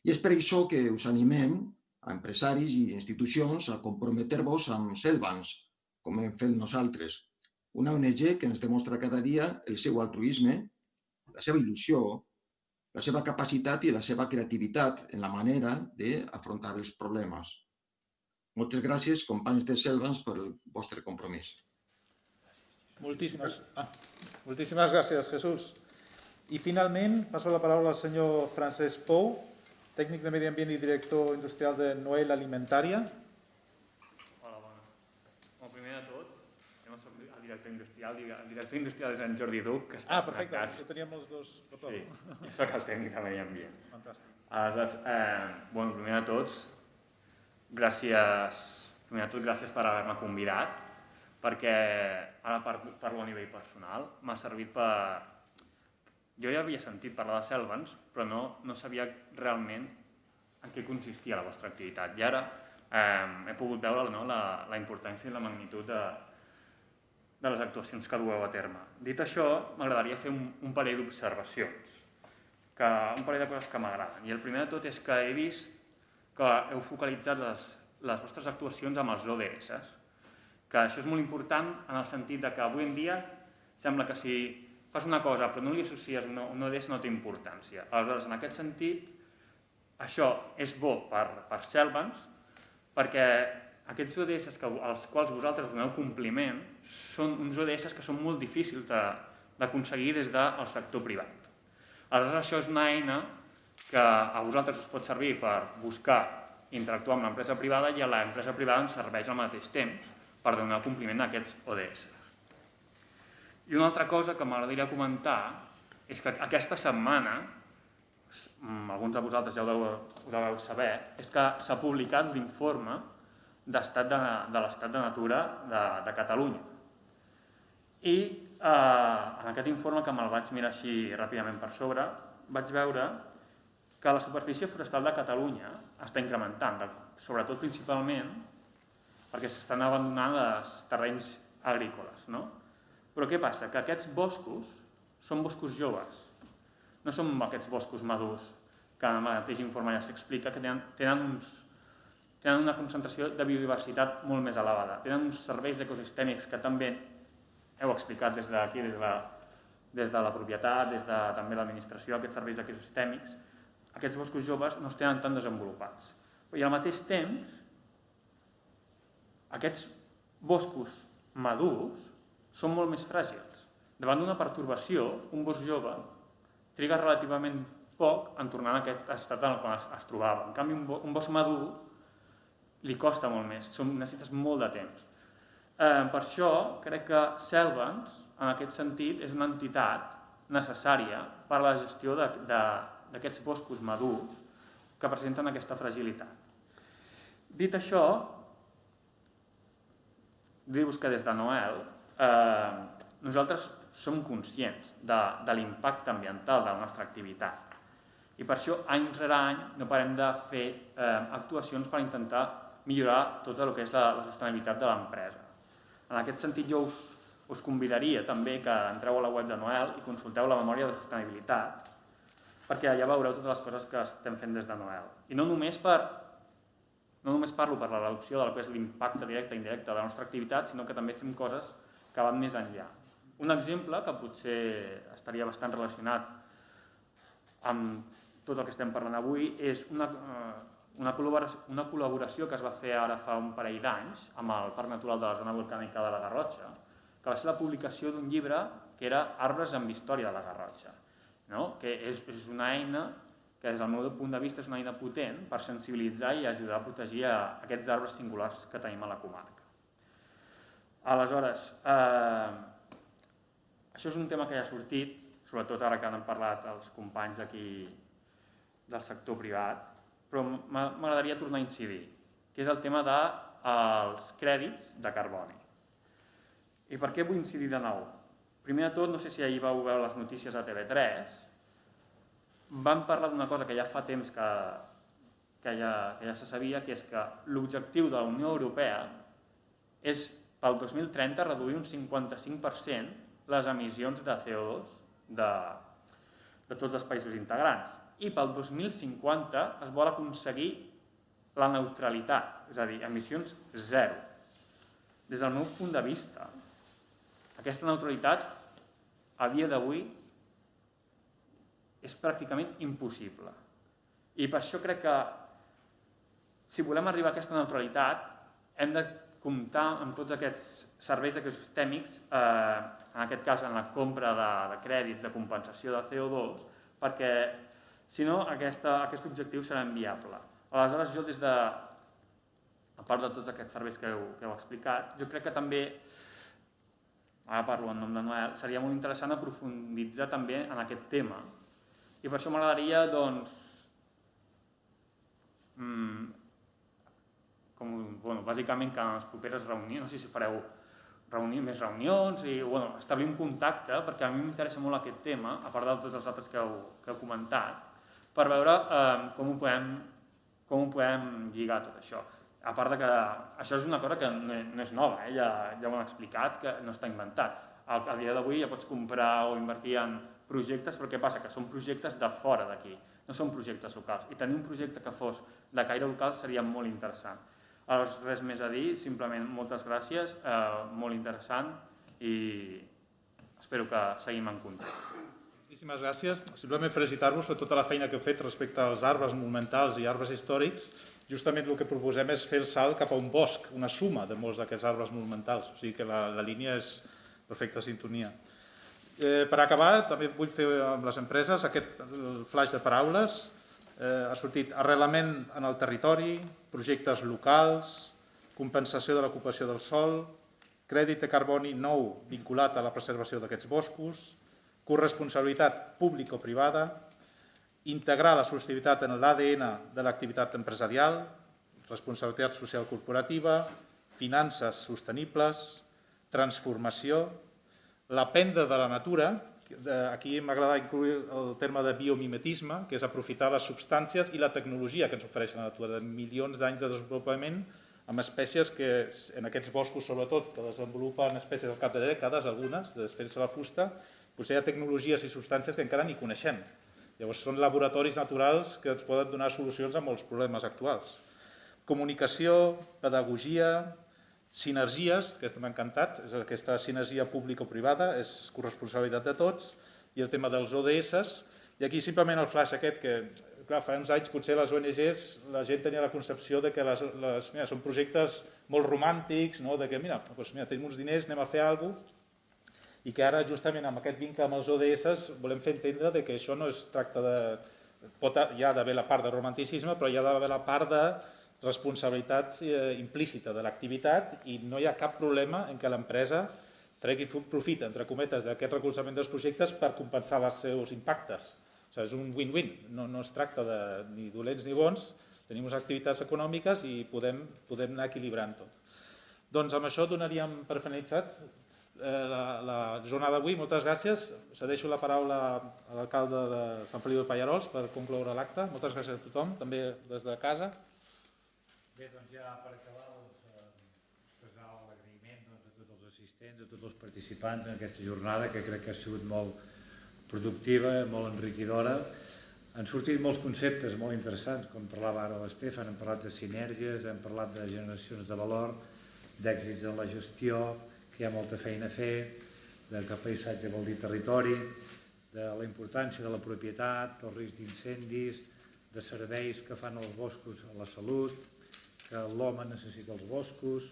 I és per això que us animem, a empresaris i institucions, a comprometer-vos amb Selvens, com hem fet nosaltres. Una ONG que ens demostra cada dia el seu altruisme, la seva il·lusió, la seva capacitat i la seva creativitat en la manera d'afrontar els problemes. Moltes gràcies, companys de Selvens, per el vostre compromís. Moltíssimes gràcies, Jesús. I finalment passo la paraula al senyor Francesc Pou, tècnic de Medi Ambient i director industrial de Noel Alimentària. Hola, bona. Primer de tot, soc el director industrial. El director industrial és en Jordi Duc, que està perfecte, connectat. ho teníem els dos. Sí, jo soc el tècnic de Medi Ambient. Fantàstic. Aleshores, primer de tot, gràcies per haver-me convidat, perquè ara parlo a nivell personal, m'ha servit per... Jo ja havia sentit parlar de Selvens, però no sabia realment en què consistia la vostra activitat. I ara he pogut veure la importància i la magnitud de les actuacions que dueu a terme. Dit això, m'agradaria fer un parell d'observacions, un parell de coses que m'agraden. I el primer de tot és que he vist que heu focalitzat les vostres actuacions amb els ODS, que això és molt important en el sentit que avui en dia sembla que si fas una cosa però no li associes un ODS no té importància. Aleshores, en aquest sentit, això és bo per Selvens perquè aquests ODS als quals vosaltres doneu compliment són uns ODS que són molt difícils d'aconseguir des del sector privat. Aleshores, això és una eina que a vosaltres us pot servir per buscar interactuar amb l'empresa privada i a l'empresa privada ens serveix al mateix temps per donar compliment a aquests ODS. I una altra cosa que m'agradaria comentar és que aquesta setmana alguns de vosaltres ja ho deveu saber, és que s'ha publicat l'informe de l'estat de natura de Catalunya. I en aquest informe, que me'l vaig mirar així ràpidament per sobre, vaig veure que la superfície forestal de Catalunya està incrementant, sobretot principalment perquè s'estan abandonant els terrenys agrícoles. Però què passa? Que aquests boscos són boscos joves, no són aquests boscos madurs, que en el mateix informe ja s'explica, que tenen una concentració de biodiversitat molt més elevada, tenen uns serveis ecosistèmics que també heu explicat des d'aquí, des de la propietat, des de també l'administració, aquests serveis ecosistèmics, aquests boscos joves no es tenen tan desenvolupats. I al mateix temps, aquests boscos madurs són molt més fràgils. Davant d'una pertorbació, un bosc jove triga relativament poc en tornar a aquest estat en el qual es trobava. En canvi, un bosc madur li costa molt més, necessites molt de temps. Per això crec que Selvens, en aquest sentit, és una entitat necessària per a la gestió d'aquests boscos madurs que presenten aquesta fragilitat. Dit això, dir-vos que des de Noel nosaltres som conscients de l'impacte ambiental de la nostra activitat i per això any rere any no parem de fer actuacions per intentar millorar tot el que és la sostenibilitat de l'empresa. En aquest sentit jo us convidaria també que entreu a la web de Noel i consulteu la memòria de sostenibilitat perquè allà veureu totes les coses que estem fent des de Noel. I no només parlo per la reducció del que és l'impacte directe i indirecte de la nostra activitat, sinó que també fem coses que van més enllà. Un exemple que potser estaria bastant relacionat amb tot el que estem parlant avui és una col·laboració que es va fer ara fa un parell d'anys amb el Parc Natural de la Zona Volcànica de la Garrotxa, que va ser la publicació d'un llibre que era Arbres amb història de la Garrotxa, que és una eina que des del meu punt de vista és una eina potent per sensibilitzar i ajudar a protegir aquests arbres singulars que tenim a la comarca. Aleshores, això és un tema que ja ha sortit, sobretot ara que han parlat els companys aquí del sector privat, però m'agradaria tornar a incidir, que és el tema dels crèdits de carboni. I per què vull incidir de nou? Primer de tot, no sé si ahir vau veure les notícies a TV3, van parlar d'una cosa que ja fa temps que ja se sabia, que és que l'objectiu de la Unió Europea és pel 2030 reduir un 55% les emissions de CO2 de tots els països integrants. I pel 2050 es vol aconseguir la neutralitat, és a dir, emissions zero. Des del meu punt de vista, aquesta neutralitat a dia d'avui és pràcticament impossible. I per això crec que si volem arribar a aquesta neutralitat hem de comptar amb tots aquests serveis ecosistèmics, en aquest cas en la compra de crèdits de compensació de CO2, perquè si no aquest objectiu serà inviable. Aleshores jo a part de tots aquests serveis que heu explicat, jo crec que també, ara parlo en nom de Noel, seria molt interessant aprofunditzar també en aquest tema. I per això m'agradaria, bàsicament que en les properes reunions, no sé si fareu més reunions i establir un contacte, perquè a mi m'interessa molt aquest tema, a part de tots els altres que heu comentat, per veure com ho podem lligar tot això. A part que això és una cosa que no és nova, ja ho hem explicat, que no està inventat. A dia d'avui ja pots comprar o invertir en projectes, però què passa? Que són projectes de fora d'aquí, no són projectes locals. I tenir un projecte que fos de caire local seria molt interessant. Res més a dir, simplement moltes gràcies, molt interessant i espero que seguim en contacte. Moltíssimes gràcies. Simplement felicitar-vos per tota la feina que heu fet respecte als arbres monumentals i arbres històrics. Justament el que proposem és fer el salt cap a un bosc, una suma de molts d'aquests arbres monumentals, o sigui que la línia és perfecta sintonia. Per acabar, també vull fer amb les empreses aquest flash de paraules. Ha sortit arrelament en el territori, projectes locals, compensació de l'ocupació del sòl, crèdit de carboni nou vinculat a la preservació d'aquests boscos, corresponsabilitat pública o privada, integrar la sostenibilitat en l'ADN de l'activitat empresarial, responsabilitat social corporativa, finances sostenibles, transformació, l'aprendre de la natura. Aquí m'agrada incloure el terme de biomimetisme, que és aprofitar les substàncies i la tecnologia que ens ofereix la natura, de milions d'anys de desenvolupament amb espècies que, en aquests boscos sobretot, que desenvolupen espècies al cap de dècades, algunes, de fer-se la fusta, potser hi ha tecnologies i substàncies que encara ni coneixem. Llavors són laboratoris naturals que ens poden donar solucions a molts problemes actuals. Comunicació, pedagogia, sinergies, aquesta m'ha encantat, és aquesta sinergia pública-privada, és corresponsabilitat de tots, i el tema dels ODS, i aquí simplement el flash aquest, que clar, fa uns anys potser les ONGs, la gent tenia la concepció de que són projectes molt romàntics, de que mira, tenim uns diners, anem a fer alguna cosa, i que ara justament amb aquest vincle amb els ODS volem fer entendre que això no es tracta de... Hi ha d'haver la part de romanticisme, però hi ha d'haver la part de responsabilitat implícita de l'activitat i no hi ha cap problema en què l'empresa tregui profit, entre cometes, d'aquest recolzament dels projectes per compensar els seus impactes. És un win-win, no es tracta de ni dolents ni bons, tenim unes activitats econòmiques i podem anar equilibrant tot. Doncs amb això donaríem per finalitzat la jornada d'avui. Moltes gràcies. Cedeixo la paraula a l'alcalde de Sant Feliu de Pallerols per concloure l'acte. Moltes gràcies a tothom, també des de casa. Bé, doncs ja per acabar, expressar l'agraïment a tots els assistents, a tots els participants en aquesta jornada, que crec que ha sigut molt productiva, molt enriquidora. Han sortit molts conceptes molt interessants, com parlava ara l'Estefan, hem parlat de sinergies, hem parlat de generacions de valor, d'èxits en la gestió, que hi ha molta feina a fer, de que paisatge vol dir territori, de la importància de la propietat, el risc d'incendis, de serveis que fan els boscos a la salut, que l'home necessita els boscos,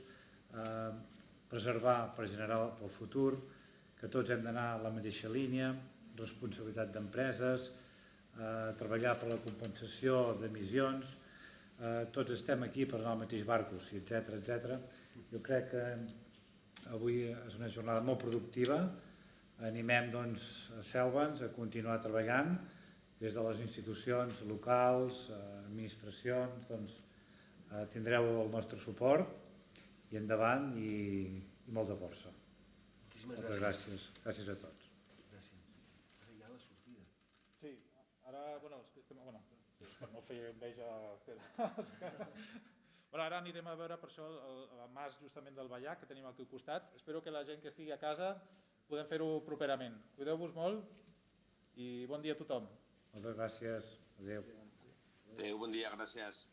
preservar per generar pel futur, que tots hem d'anar a la mateixa línia, responsabilitat d'empreses, treballar per la compensació d'emissions, tots estem aquí per anar al mateix barco, etc. Jo crec que avui és una jornada molt productiva. Animem a Selvens a continuar treballant des de les institucions locals, administracions, tindreu el nostre suport i endavant i molta força. Moltes gràcies. Gràcies a tots. Ara hi ha la sortida. Sí, ara, per no fer enveja... Ara anirem a veure per això el mas justament del Vallà, que tenim aquí al costat. Espero que la gent que estigui a casa podem fer-ho properament. Cuideu-vos molt i bon dia a tothom. Moltes gràcies. Adéu. Adéu, bon dia, gràcies.